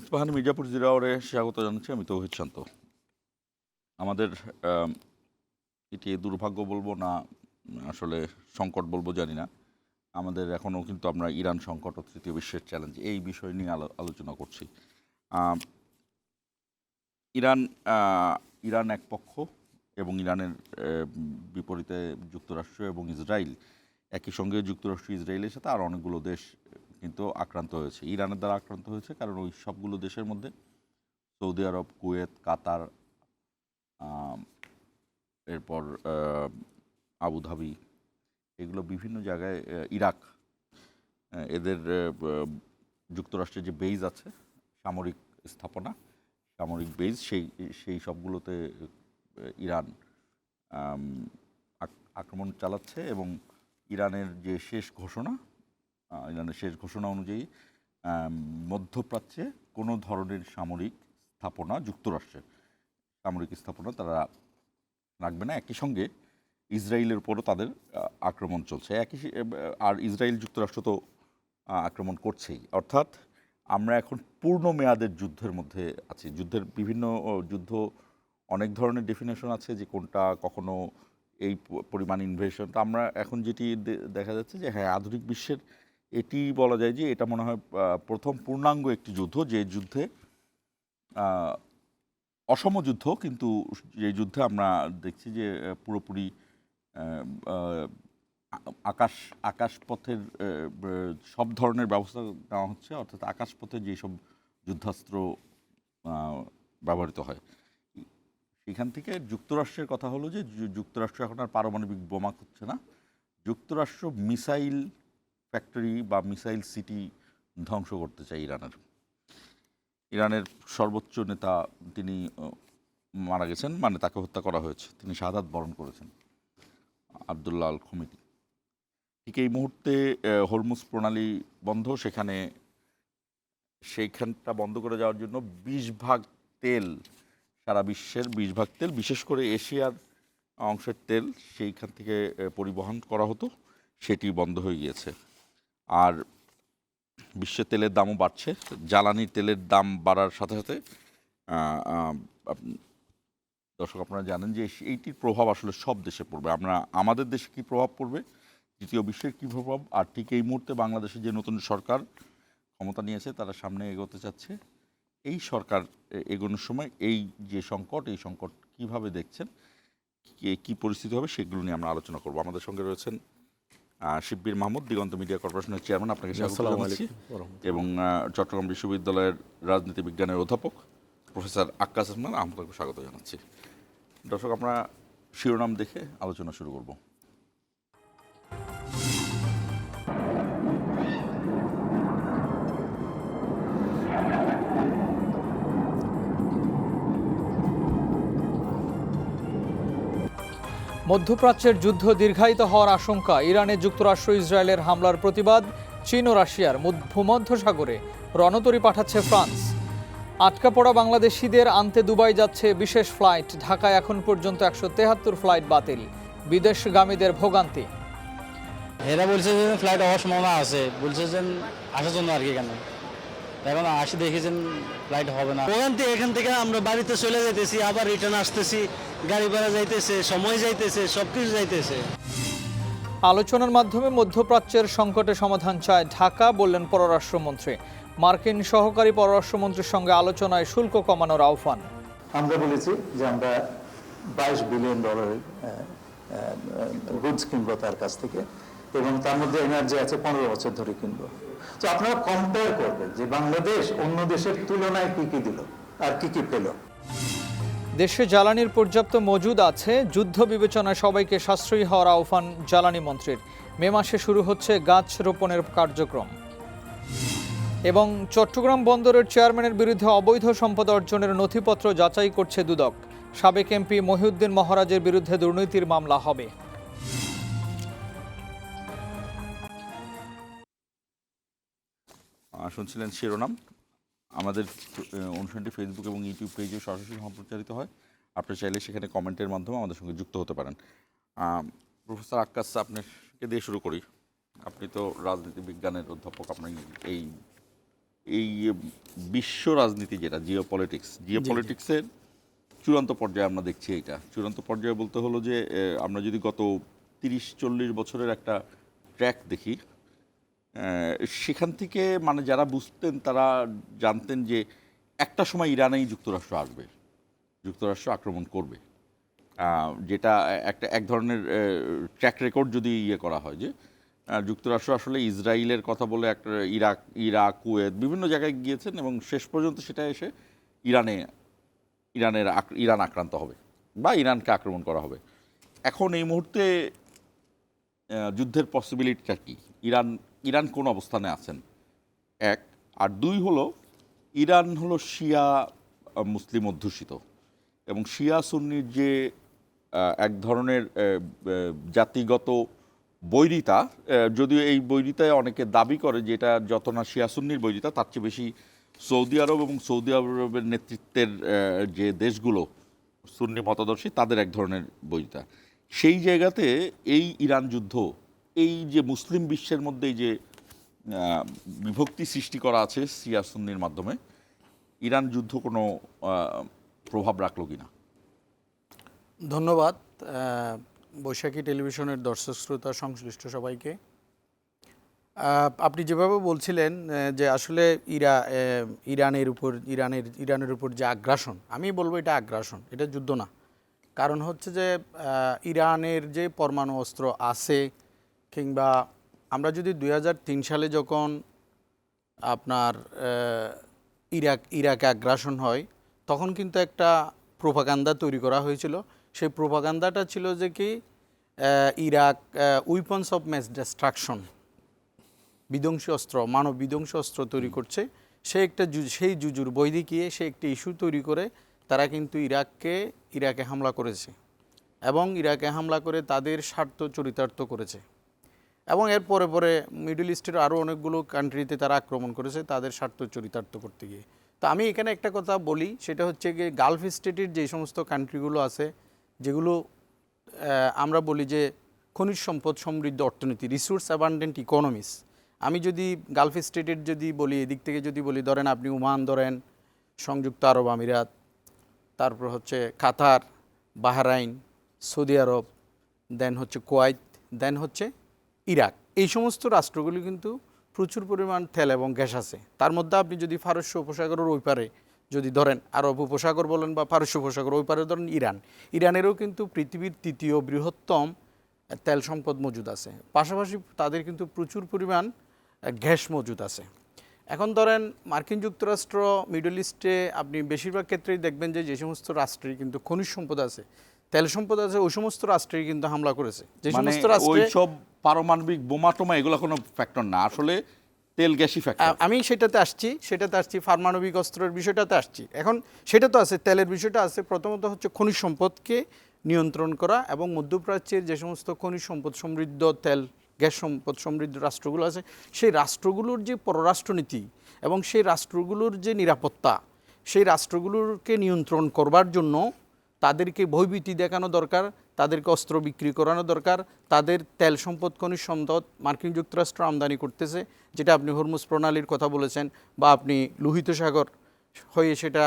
ইস্পাহানি মির্জাপুর জিরাওয়ারে স্বাগত জানাচ্ছি। আমি তৌহিদ শান্ত। আমাদের এটি দুর্ভাগ্য বলবো না আসলে সংকট বলবো জানি না, আমাদের এখনও কিন্তু আমরা ইরান সংকট ও তৃতীয় বিশ্বের চ্যালেঞ্জ এই বিষয় নিয়ে আলোচনা করছি। ইরান ইরান এক পক্ষ এবং ইরানের বিপরীতে যুক্তরাষ্ট্র এবং ইসরায়েল, একই সঙ্গে যুক্তরাষ্ট্র ইসরায়েলের সাথে আর অনেকগুলো দেশ কিন্তু আক্রান্ত হয়েছে। ইরানের দ্বারা আক্রান্ত হয়েছে কারণ ওই সবগুলো দেশের মধ্যে সৌদি আরব, কুয়েত, কাতার, এরপর আবুধাবি, এগুলো বিভিন্ন জায়গায়, ইরাক, এদের যুক্তরাষ্ট্রের যে বেইজ আছে, সামরিক স্থাপনা, সামরিক বেইজ, সেই সবগুলোতে ইরান আক্রমণ চালাচ্ছে। এবং ইরানের শেষ ঘোষণা অনুযায়ী মধ্যপ্রাচ্যে কোনো ধরনের সামরিক স্থাপনা, যুক্তরাষ্ট্রের সামরিক স্থাপনা তারা রাখবে না। একই সঙ্গে ইসরায়েলের উপরও তাদের আক্রমণ চলছে। আর ইসরায়েল যুক্তরাষ্ট্র তো আক্রমণ করছেই। অর্থাৎ আমরা এখন পূর্ণ মেয়াদের যুদ্ধের মধ্যে আছি। যুদ্ধের বিভিন্ন যুদ্ধ অনেক ধরনের ডেফিনেশন আছে, যে কোনটা কখনো এই পরিমাণ ইনভেশন। তো আমরা এখন যেটি দেখা যাচ্ছে যে হ্যাঁ, আধুনিক বিশ্বের এটি বলা যায় যে এটা মনে হয় প্রথম পূর্ণাঙ্গ একটি যুদ্ধ, যে যুদ্ধে অসম যুদ্ধ, কিন্তু যে যুদ্ধে আমরা দেখছি যে পুরোপুরি আকাশপথের সব ধরনের ব্যবস্থা নেওয়া হচ্ছে। অর্থাৎ আকাশপথে যেসব যুদ্ধাস্ত্র ব্যবহৃত হয়, সেখান থেকে যুক্তরাষ্ট্রের কথা হলো যে যুক্তরাষ্ট্র এখন আর পারমাণবিক বোমা করছে না, যুক্তরাষ্ট্র মিসাইল ফ্যাক্টরি বা মিসাইল সিটি ধ্বংস করতে চায়। ইরানের সর্বোচ্চ নেতা তিনি মারা গেছেন, মানে তাকে হত্যা করা হয়েছে, তিনি শাহাদাত বরণ করেছেন, আবদুল্লাহ আল খোমেনি। ঠিক এই মুহূর্তে হরমুজ প্রণালী বন্ধ, সেইখানটা বন্ধ করে যাওয়ার জন্য 20 ভাগ তেল, সারা বিশ্বের 20 ভাগ তেল, বিশেষ করে এশিয়ার অংশের তেল সেইখান থেকে পরিবহন করা হতো, সেটি বন্ধ হয়ে গিয়েছে। আর বিশ্বে তেলের দামও বাড়ছে। জ্বালানি তেলের দাম বাড়ার সাথে সাথে দর্শক আপনারা জানেন যে এইটির প্রভাব আসলে সব দেশে পড়বে। আমাদের দেশে কী প্রভাব পড়বে, তৃতীয় বিশ্বের কী প্রভাব, আর ঠিক এই মুহূর্তে বাংলাদেশে যে নতুন সরকার ক্ষমতা নিয়েছে, তারা সামনে এগোতে চাচ্ছে। এই সরকার এগোনোর সময় এই সংকট কীভাবে দেখছেন, কী পরিস্থিতি হবে, সেগুলো নিয়ে আমরা আলোচনা করব। আমাদের সঙ্গে রয়েছেন শিব্বির মাহমুদ, দিগন্ত মিডিয়া কর্পোরেশনের চেয়ারম্যান, আপনাকে স্বাগত জানাচ্ছি। এবং চট্টগ্রাম বিশ্ববিদ্যালয়ের রাজনীতি বিজ্ঞানের অধ্যাপক প্রফেসর আক্কাস আহমেদ, আপনাকে স্বাগত জানাচ্ছি। দর্শক, আমরা শিরোনাম দেখে আলোচনা শুরু করব। মধ্যপ্রাচ্যের যুদ্ধ দীর্ঘায়িত হওয়ার আশঙ্কা, ইরানে যুক্তরাষ্ট্র ইসরায়েলের হামলার প্রতিবাদ, চীন ও রাশিয়ার ভূমধ্যসাগরে রণতরী পাঠাচ্ছে ফ্রান্স। আটকা পড়া বাংলাদেশিদের আনতে দুবাই যাচ্ছে বিশেষ ফ্লাইট, ঢাকায় এখন পর্যন্ত 173 ফ্লাইট বাতিল, বিদেশগামীদের ভোগান্তি। এরা বলছে যে ফ্লাইট হওয়ার সম্ভাবনা আছে, বলছে যে আসার জন্য আর কি। কেন এখন আসি দেখেছেন ফ্লাইট হবে না। ভোগান্তি, এখান থেকে আমরা বাড়িতে চলে যাইতেছি, আবার রিটার্ন আসতেছি, গাড়ি ভাড়া যাইতেছে, সময় যাইতেছে, সবকিছু যাইতেছে। আলোচনার মাধ্যমে মধ্যপ্রাচ্যের সংকটে সমাধান চায় ঢাকা, বললেন পররাষ্ট্রমন্ত্রী। মার্কিন সহকারী পররাষ্ট্রমন্ত্রীর সঙ্গে আলোচনায় শুল্ক কমানোর আহ্বান। আমরা বলেছি যে আমরা $22 বিলিয়ন গুডস কিনবো তার কাছ থেকে, এবং তার মধ্যে এনার্জি আছে 15 বছর ধরে কিনবো। তো আপনারা কম্পেয়ার করবেন যে বাংলাদেশ অন্য দেশের তুলনায় কি কি দিল আর কি কি পেল। দেশে জ্বালানির পর্যাপ্ত মজুদ আছে, যুদ্ধ বিবেচনায় সবাইকে সাশ্রয়ী হওয়ার আহ্বান জ্বালানি মন্ত্রীর। মে মাসে শুরু হচ্ছে গাছ রোপণের কার্যক্রম। এবং চট্টগ্রাম বন্দরের চেয়ারম্যানের বিরুদ্ধে অবৈধ সম্পদ অর্জনের নথিপত্র যাচাই করছে দুদক। সাবেক এমপি মহিউদ্দিন মহারাজের বিরুদ্ধে দুর্নীতির মামলা হবে। শুনছিলেন শিরোনাম। আমাদের অনুষ্ঠানটি ফেসবুক এবং ইউটিউব পেজে সরাসরি সম্প্রচারিত হয়। আপনি চাইলে সেখানে কমেন্টের মাধ্যমে আমাদের সঙ্গে যুক্ত হতে পারেন। প্রফেসর আক্কাস, আপনাকে দিয়ে শুরু করি। আপনি তো রাজনীতি বিজ্ঞানের অধ্যাপক, আপনি এই বিশ্ব রাজনীতি যেটা জিওপলিটিক্সের চূড়ান্ত পর্যায়ে আমরা দেখছি। এটা চূড়ান্ত পর্যায়ে বলতে হলো যে আমরা যদি গত 30-40 বছরের একটা ট্র্যাক দেখি, সেখান থেকে মানে যারা বুঝতেন তারা জানতেন যে একটা সময় ইরানেই যুক্তরাষ্ট্র আসবে, যুক্তরাষ্ট্র আক্রমণ করবে, যেটা এক ধরনের ট্র্যাক রেকর্ড যদি করা হয় যে যুক্তরাষ্ট্র আসলে ইসরায়েলের কথা বলে একটা ইরাক কুয়েত বিভিন্ন জায়গায় গিয়েছেন এবং শেষ পর্যন্ত সেটা এসে ইরান আক্রান্ত হবে বা ইরানকে আক্রমণ করা হবে। এখন এই মুহূর্তে যুদ্ধের পসিবিলিটিটা কি? ইরান কোন অবস্থানে আছেন, এক। আর দুই হলো ইরান হলো শিয়া মুসলিম অধ্যুষিত এবং শিয়া সুন্নির যে এক ধরনের জাতিগত বৈরিতা, যদিও এই বৈরিতায় অনেকে দাবি করে যে এটা যত না শিয়া সুন্নির বৈরিতা, তার চেয়ে বেশি সৌদি আরব এবং সৌদি আরবের নেতৃত্বের যে দেশগুলো সুন্নি মতাদর্শী তাদের এক ধরনের বৈরিতা। সেই জায়গাতে এই ইরান যুদ্ধ, এই যে মুসলিম বিশ্বের মধ্যে এই যে বিভক্তি সৃষ্টি করা আছে শিয়া সুন্নির মাধ্যমে, ইরান যুদ্ধ কোনো প্রভাব রাখলো কিনা? ধন্যবাদ বৈশাখী টেলিভিশনের দর্শক শ্রোতা সংশ্লিষ্ট সবাইকে। আপনি যেভাবে বলছিলেন যে আসলে ইরানের উপর যে আগ্রাসন, আমি বলবো এটা আগ্রাসন, এটা যুদ্ধ না। কারণ হচ্ছে যে ইরানের যে পরমাণু অস্ত্র আছে, কিংবা আমরা যদি 2003 সালে যখন আপনার ইরাকে আগ্রাসন হয়, তখন কিন্তু একটা প্রোপাগান্ডা তৈরি করা হয়েছিল। সেই প্রোপাগান্ডাটা ছিল যে কি Iraq weapons of mass destruction, বিধ্বংসী অস্ত্র, মানব বিধ্বংসী অস্ত্র তৈরি করছে। সেই জুজুর বই দেখিয়ে সে একটি ইস্যু তৈরি করে তারা কিন্তু ইরাকে হামলা করেছে এবং ইরাকে হামলা করে তাদের স্বার্থ চরিতার্থ করেছে এবং এর পরে মিডল ইস্টের আরও অনেকগুলো কান্ট্রিতে তারা আক্রমণ করেছে তাদের স্বার্থ চরিতার্থ করতে গিয়ে। তো আমি এখানে একটা কথা বলি, সেটা হচ্ছে গিয়ে গালফ স্টেটের যে সমস্ত কান্ট্রিগুলো আছে, যেগুলো আমরা বলি যে খনিজ সম্পদ সমৃদ্ধ অর্থনীতি, রিসোর্স অ্যাবান্ডেন্ট ইকোনমিস। আমি যদি গালফ স্টেটের যদি বলি, এদিক থেকে যদি বলি, ধরেন আপনি ওমান ধরেন, সংযুক্ত আরব আমিরাত, তারপর হচ্ছে কাতার, বাহরাইন, সৌদি আরব, দেন হচ্ছে কুয়েত, দেন হচ্ছে ইরাক। এই সমস্ত রাষ্ট্রগুলি কিন্তু প্রচুর পরিমাণ তেল এবং গ্যাস আছে। তার মধ্যে আপনি যদি ফারস্য উপসাগরের ওই পারে যদি ধরেন, আরব উপসাগর বলেন বা ফারস্য উপসাগর, ওই পারে ধরেন ইরানেরও কিন্তু পৃথিবীর 3য় বৃহত্তম তেল সম্পদ মজুদ আছে। পাশাপাশি তাদের কিন্তু প্রচুর পরিমাণ গ্যাস মজুদ আছে। এখন ধরেন মার্কিন যুক্তরাষ্ট্র, মিডল ইস্টে আপনি বেশিরভাগ ক্ষেত্রেই দেখবেন যে সমস্ত রাষ্ট্রেই কিন্তু খনিজ সম্পদ আছে, তেল সম্পদ আছে, ওই সমস্ত রাষ্ট্রেই কিন্তু হামলা করেছে। যে সমস্ত রাষ্ট্রে সব পারমাণবিক বোমা টোমা এগুলো কোনো ফ্যাক্টর না, আসলে তেল গ্যাসই ফ্যাক্টর। আমি সেটাতে আসছি, পারমাণবিক অস্ত্রের বিষয়টাতে আসছি। এখন সেটা তো আছে, তেলের বিষয়টা আছে। প্রথমত হচ্ছে খনিজ সম্পদকে নিয়ন্ত্রণ করা এবং মধ্যপ্রাচ্যের যে সমস্ত খনিজ সম্পদ সমৃদ্ধ, তেল গ্যাস সম্পদ সমৃদ্ধ রাষ্ট্রগুলো আছে, সেই রাষ্ট্রগুলোর যে পররাষ্ট্রনীতি এবং সেই রাষ্ট্রগুলোর যে নিরাপত্তা, সেই রাষ্ট্রগুলোকে নিয়ন্ত্রণ করবার জন্য তাদেরকে ভয়ভীতি দেখানো দরকার, তাদেরকে অস্ত্র বিক্রি করানো দরকার। তাদের তেল সম্পদ, খনিজ সম্পদ মার্কিন যুক্তরাষ্ট্র আমদানি করতেছে, যেটা আপনি হরমুজ প্রণালীর কথা বলেছেন, বা আপনি লোহিত সাগর হয়ে সেটা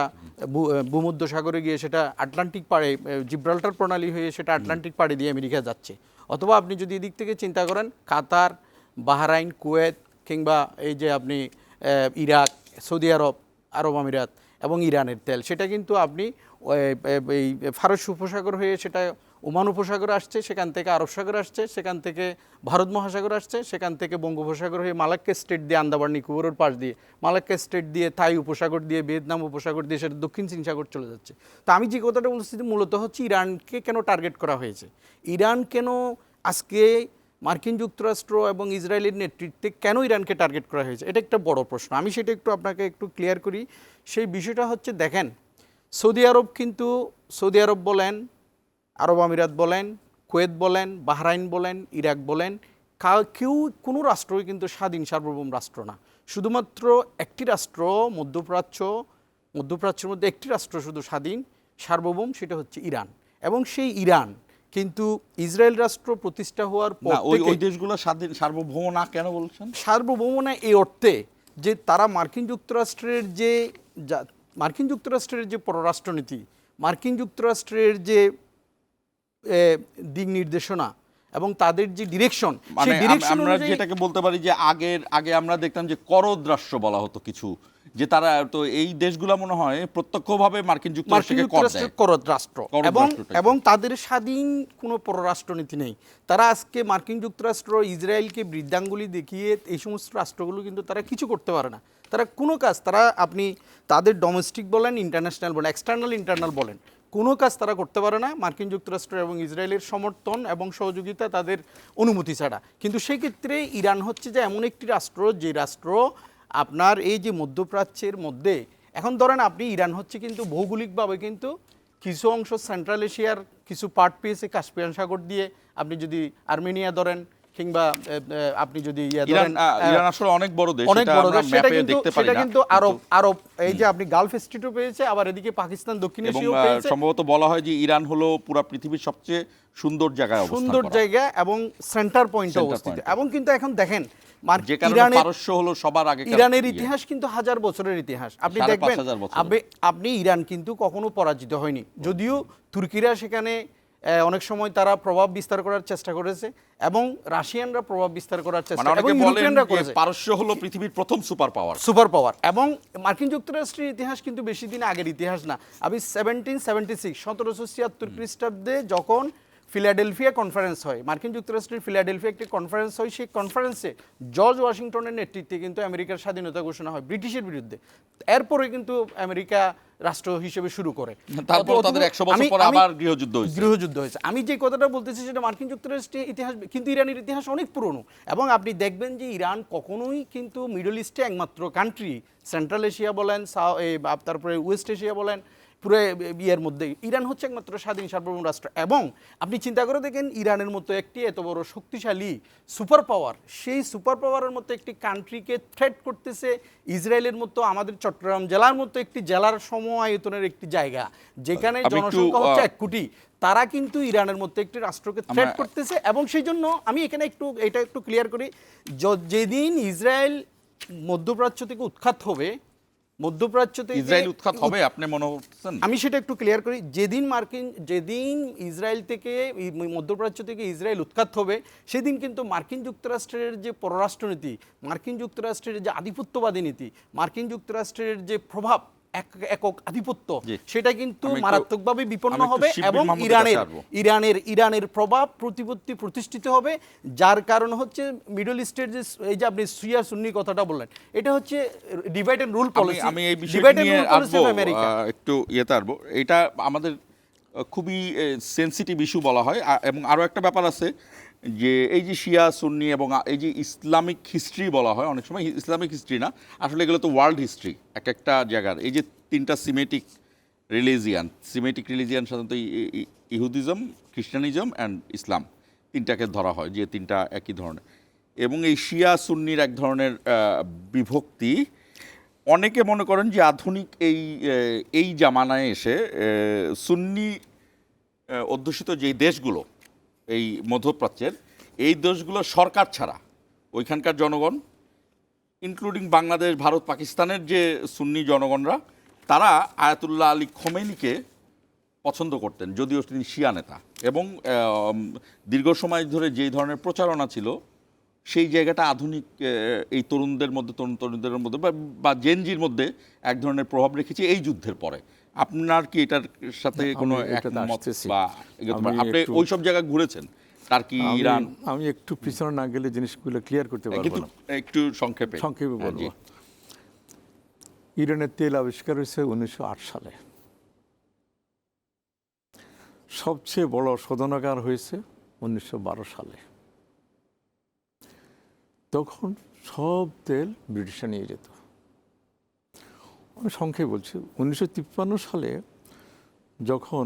ভূমধ্য সাগরে গিয়ে সেটা আটলান্টিক পাড়ে, জিব্রাল্টার প্রণালী হয়ে সেটা আটলান্টিক পাড়ে দিয়ে আমেরিকা যাচ্ছে। অথবা আপনি যদি এদিক থেকে চিন্তা করেন, কাতার, বাহরাইন, কুয়েত, কিংবা এই যে আপনি ইরাক, সৌদি আরব, আরব আমিরাত এবং ইরানের তেল, সেটা কিন্তু আপনি এই ফারস্য উপসাগর হয়ে সেটা ওমান উপসাগর আসছে, সেখান থেকে আরব সাগর আসছে, সেখান থেকে ভারত মহাসাগর আসছে, সেখান থেকে বঙ্গোপসাগর হয়ে মালাক্কা স্টেট দিয়ে, আন্দামান নিকোবরের পাশ দিয়ে মালাক্কা স্টেট দিয়ে, থাই উপসাগর দিয়ে, ভিয়েতনাম উপসাগর দিয়ে সেটা দক্ষিণ চীন সাগর চলে যাচ্ছে। তো আমি যে কথাটা বলছি মূলত হচ্ছে ইরানকে কেন টার্গেট করা হয়েছে, ইরান কেন আজকে মার্কিন যুক্তরাষ্ট্র এবং ইসরায়েলের নেতৃত্বে কেন ইরানকে টার্গেট করা হয়েছে, এটা একটা বড় প্রশ্ন। আমি সেটা আপনাকে একটু ক্লিয়ার করি। সেই বিষয়টা হচ্ছে, দেখেন, সৌদি আরব বলেন, আরব আমিরাত বলেন, কুয়েত বলেন, বাহরাইন বলেন, ইরাক বলেন, কোনো রাষ্ট্রই কিন্তু স্বাধীন সার্বভৌম রাষ্ট্র না। শুধুমাত্র একটি রাষ্ট্র, মধ্যপ্রাচ্যের মধ্যে একটি রাষ্ট্র শুধু স্বাধীন সার্বভৌম, সেটা হচ্ছে ইরান। এবং সেই ইরান কিন্তু ইসরায়েল রাষ্ট্র প্রতিষ্ঠা হওয়ার পর ওই দেশগুলো স্বাধীন সার্বভৌম না কেন বলছেন? সার্বভৌম না এই অর্থে যে তারা মার্কিন যুক্তরাষ্ট্রের মার্কিন যুক্তরাষ্ট্রের যে পররাষ্ট্রনীতি, মার্কিন যুক্তরাষ্ট্রের যে দিক নির্দেশনা এবং তাদের যে ডিরেকশন, মানে সেই ডিরেকশন আমরা যেটাকে বলতে পারি যে আগে আমরা দেখতাম যে করদ রাষ্ট্র বলা হতো কিছু, যে তারা তো এই দেশগুলো মনে হয় প্রত্যক্ষভাবে মার্কিন যুক্তরাষ্ট্রকে কর দেয়। করদ রাষ্ট্র করদ এবং রাষ্ট্রটাই। এবং তাদের স্বাধীন কোনো পররাষ্ট্রনীতি নেই। তারা আজকে মার্কিন যুক্তরাষ্ট্র ইসরায়েলকে বৃদ্ধাঙ্গুলি দেখিয়ে এই সমস্ত রাষ্ট্রগুলো কিন্তু তারা কিছু করতে পারে না। তারা কোনো কাজ, আপনি তাদের ডোমেস্টিক বলেন, ইন্টারন্যাশনাল বলেন, এক্সটার্নাল ইন্টারনাল বলেন, কোনো কাজ তারা করতে পারে না মার্কিন যুক্তরাষ্ট্র এবং ইসরায়েলের সমর্থন এবং সহযোগিতা তাদের অনুমতি ছাড়া। কিন্তু সেক্ষেত্রে ইরান হচ্ছে যে এমন একটি রাষ্ট্র, যে রাষ্ট্র আপনার এই যে মধ্যপ্রাচ্যের মধ্যে, এখন ধরেন আপনি ইরান হচ্ছে কিন্তু ভৌগোলিকভাবে কিন্তু কিছু অংশ সেন্ট্রাল এশিয়ার কিছু পার্ট পেয়েছে কাস্পিয়ান সাগর দিয়ে। আপনি যদি আর্মেনিয়া ধরেন কিংবা আপনি যদি ইরান আসলে অনেক বড় দেশ, অনেক বড় দেশ, সেটা কিন্তু আরব এই যে আপনি গালফ স্ট্রিটও পেয়েছে, আবার এদিকে পাকিস্তান দক্ষিণ এবং এশিয়াও পেয়েছে। সম্ভবত বলা হয় যে ইরান হলো পুরো পৃথিবীর সবচেয়ে সুন্দর জায়গায় অবস্থান সুন্দর করা। জায়গা এবং সেন্টার পয়েন্টে অবস্থিত। এবং কিন্তু এখন দেখেন যে কারণে পারস্য হলো সবার আগে। ইরানের ইতিহাস কিন্তু 1000 বছরের ইতিহাস। আপনি দেখবেন 5,500 বছর। আপনি ইরান কিন্তু কখনো পরাজিত হয়নি, যদিও তুর্কিরা সেখানে অনেক সময় তারা প্রভাব বিস্তার করার চেষ্টা করেছে এবং রাশিয়ানরা প্রভাব বিস্তার করার চেষ্টা, মানে এবং অনেকে বলেন ইউরোপিয়ানরা যে করেছে। পারস্য হলো পৃথিবীর প্রথম সুপার পাওয়ার। এবং মার্কিন যুক্তরাষ্ট্রের ইতিহাস কিন্তু বেশি দিন আগের ইতিহাস না। আমি 1776 খ্রিস্টাব্দে যখন ফিলাডেলফিয়া কনফারেন্স হয়, মার্কিন যুক্তরাষ্ট্রের ফিলাডেলফিয়া একটি কনফারেন্স হয়, সেই কনফারেন্সে জর্জ ওয়াশিংটনের নেতৃত্বে কিন্তু আমেরিকার স্বাধীনতা ঘোষণা হয় ব্রিটিশের বিরুদ্ধে। এরপরে কিন্তু আমেরিকা রাষ্ট্র হিসেবে শুরু করে। তারপর তাদের 100 বছর পর আবার গৃহযুদ্ধ হয়েছে। আমি যে কথাটা বলতেছি সেটা মার্কিন যুক্তরাষ্ট্রের ইতিহাস, কিন্তু ইরানের ইতিহাস অনেক পুরনো। এবং আপনি দেখবেন যে ইরান কখনোই কিন্তু মিডল ইস্টে একমাত্র কান্ট্রি, সেন্ট্রাল এশিয়া বলেন, তারপরে ওয়েস্ট এশিয়া বলেন, পুরো ইয়ের মধ্যে ইরান হচ্ছে একমাত্র স্বাধীন সার্বভৌম রাষ্ট্র। এবং আপনি চিন্তা করে দেখেন ইরানের মতো একটি এত বড় শক্তিশালী সুপার পাওয়ার, সেই সুপার পাওয়ারের মতো একটি কান্ট্রিকে থ্রেট করতেছে ইসরায়েলের মতো আমাদের চট্টগ্রাম জেলার মতো একটি জেলার সম আয়তনের একটি জায়গা, যেখানে জনসংখ্যা হচ্ছে 1 কোটি। তারা কিন্তু ইরানের মতো একটি রাষ্ট্রকে থ্রেট করতেছে। এবং সেই জন্য আমি এখানে এটা একটু ক্লিয়ার করি, যেদিন ইসরায়েল মধ্যপ্রাচ্য থেকে উৎখাত হবে, ইসরায়েল উৎখাত হবে আপনি মনে করছেন? আমি সেটা একটু ক্লিয়ার করি। যেদিন ইসরায়েল থেকে, মধ্যপ্রাচ্য থেকে ইসরায়েল উৎখাত হবে, সেদিন কিন্তু মার্কিন যুক্তরাষ্ট্রের যে পররাষ্ট্রনীতি, মার্কিন যুক্তরাষ্ট্রের যে আধিপত্যবাদী নীতি, মার্কিন যুক্তরাষ্ট্রের যে প্রভাব, একক আধিপত্য, সেটা কিন্তু মারাত্মকভাবে বিপন্ন হবে। এবং ইরানের প্রভাব প্রতিপত্তি প্রতিষ্ঠিত হবে, যার কারণ হচ্ছে মিডল ইস্টের যে এই যে আপনি শিয়া সুন্নি কথাটা বললেন, এটা হচ্ছে ডিভাইড এন্ড রুল পলিসি। আমি এই বিষয়টা নিয়ে একটু ইয়েতে আসবো। এটা আমাদের খুবই সেনসিটিভ ইস্যু বলা হয়। এবং আরও একটা ব্যাপার আছে যে এই যে শিয়া সুন্নি এবং এই যে ইসলামিক হিস্ট্রি বলা হয়, অনেক সময় ইসলামিক হিস্ট্রি না, আসলে এগুলো তো ওয়ার্ল্ড হিস্ট্রি এক একটা জায়গার। এই যে 3টা সিমেটিক রিলিজিয়ান সাধারণত ইহুদিজম, খ্রিস্টানিজম অ্যান্ড ইসলাম, 3টাকে ধরা হয় যে 3টা একই ধরনের। এবং এই শিয়া সুন্নির এক ধরনের বিভক্তি, অনেকে মনে করেন যে আধুনিক এই জামানায় এসে সুন্নি অধ্যুষিত যেই দেশগুলো এই মধ্যপ্রাচ্যের, এই দেশগুলো সরকার ছাড়া ওইখানকার জনগণ, ইনক্লুডিং বাংলাদেশ, ভারত, পাকিস্তানের যে সুন্নি জনগণরা, তারা আয়াতুল্লাহ আলী খোমেনিকে পছন্দ করতেন, যদিও তিনি শিয়া নেতা। এবং দীর্ঘ সময় ধরে যেই ধরনের প্রচারণা ছিল, সেই জায়গাটা আধুনিক এই তরুণদের মধ্যে, তরুণীদের মধ্যে বা জেনজির মধ্যে এক ধরনের প্রভাব রেখেছে এই যুদ্ধের পরে। আপনার কি এটার সাথে কোনো একমত বা আপনি ওই সব জায়গায় ঘুরেছেন, টার্কি, ইরান? আমি একটু পিছনে না গেলে জিনিসগুলো ক্লিয়ার করতে পারবো না, একটু সংক্ষেপে বলবো। ইরানের তেল আবিষ্কার হয়েছে 1908 সালে। সবচেয়ে বড় শোধনাগার হয়েছে 1912 সালে। তখন সব তেল ব্রিটিশরা নিয়ে যেত। আমি সংক্ষেপে বলছি, 1953 সালে যখন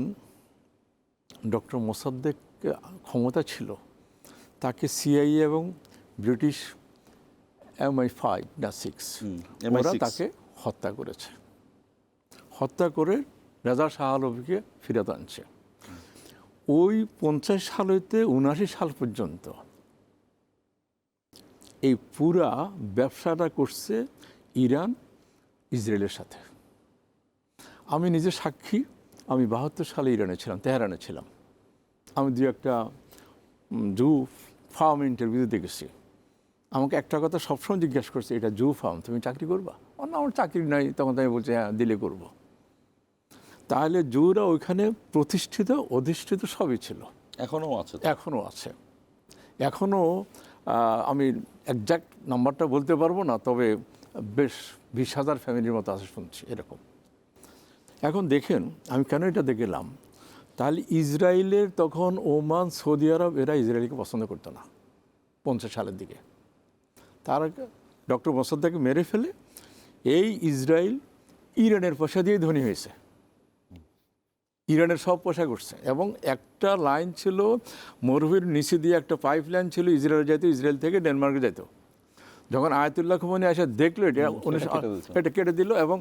ডক্টর মোসাদ্দেক ক্ষমতা ছিল, তাকে সিআইএ এবং ব্রিটিশ MI5 না 6 ওরা তাকে হত্যা করেছে। হত্যা করে রেজা শাহ আলমকে ফিরত আনছে। ওই 50 সাল হইতে 79 সাল পর্যন্ত এই পুরা ব্যবসাটা করছে ইরান ইসরায়েলের সাথে। আমি নিজে সাক্ষী, আমি 72 সালে ইরানে ছিলাম, তেহরানে ছিলাম। আমি দু একটা জু ফার্ম ইন্টারভিউ দেখেছি। আমাকে একটা কথা সবসময় জিজ্ঞাসা করছে, এটা জু ফার্ম, তুমি চাকরি করবা? না, আমার চাকরি নাই। তখন আমি বলছি হ্যাঁ, দিলে করব। তাহলে জুরা ওইখানে প্রতিষ্ঠিত, অধিষ্ঠিত সবই ছিল, এখনও আছে। এখনও আছে। এখনও আমি একজ্যাক্ট নাম্বারটা বলতে পারবো না, তবে বেশ 20,000 ফ্যামিলির মতো আছে শুনছি এরকম। এখন দেখেন আমি কেন এটা দেখলাম, তাহলে ইসরায়েলের তখন ওমান, সৌদি আরব এরা ইসরায়েলকে পছন্দ করতো না 50 সালের দিকে। তারা ডক্টর মোসাদ্দেককে মেরে ফেলে এই ইসরায়েল ইরানের পয়সা দিয়ে ধনী হয়েছে, ইরানের সব পয়সা করছে। এবং একটা লাইন ছিল মরুভূমির নিচে দিয়ে, একটা পাইপ লাইন ছিল, ইসরায়েল যেত, ইসরায়েল থেকে ডেনমার্কে যেত। যখন আয়াতুল্লাহ খোমেনি এসে দেখলো এটা কেটে দিল, এবং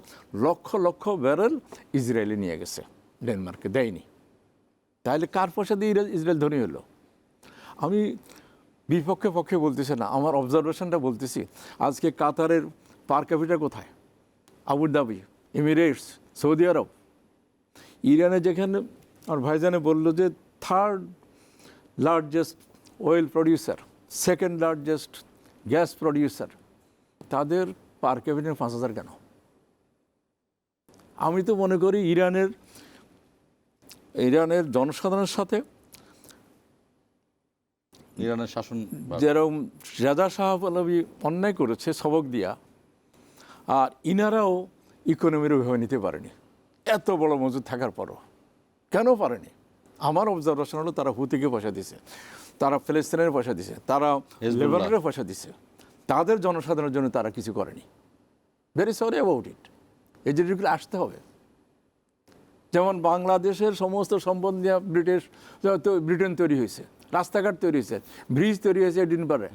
লক্ষ লক্ষ ব্যারেল ইসরায়েলে নিয়ে গেছে, ডেনমার্কে দেয়নি। তাহলে কার পয়সা দিয়ে ইসরায়েল ধনী হলো? আমি বিপক্ষে পক্ষে বলতেছি না, আমার অবজারভেশনটা বলতেছি। আজকে কাতারের পার ক্যাপিটাল কোথায়? আবুধাবি, এমিরেটস, সৌদি আরব। ইরানে যেখানে আমার ভাইজানে বললো যে 3rd largest oil producer, 2nd largest gas producer, তাদের পার ক্যাপিটাল 5,000 কেন? আমি তো মনে করি ইরানের জনসাধারণের সাথে ইরানের শাসন যেরকম রেজা শাহ পাহলভি অন্যায় করেছে সবক দিয়া, আর ইনারাও ইকোনমির ওইভাবে নিতে পারেনি এত বড় মজুদ থাকার পরও। কেন পারেনি? আমার অবজারভেশন হলো তারা হুতিকে পয়সা দিছে, তারা ফিলিস্তিনের পয়সা দিছে, তারা লেবাননের পয়সা দিছে, তাদের জনসাধারণের জন্য তারা কিছু করেনি। Very sorry about it. এই জিনিসগুলো আসতে হবে। যেমন বাংলাদেশের সমস্ত সম্পদ নিয়ে ব্রিটেন তৈরি হয়েছে, রাস্তাঘাট তৈরি হয়েছে, ব্রিজ তৈরি হয়েছে এডিনবারে,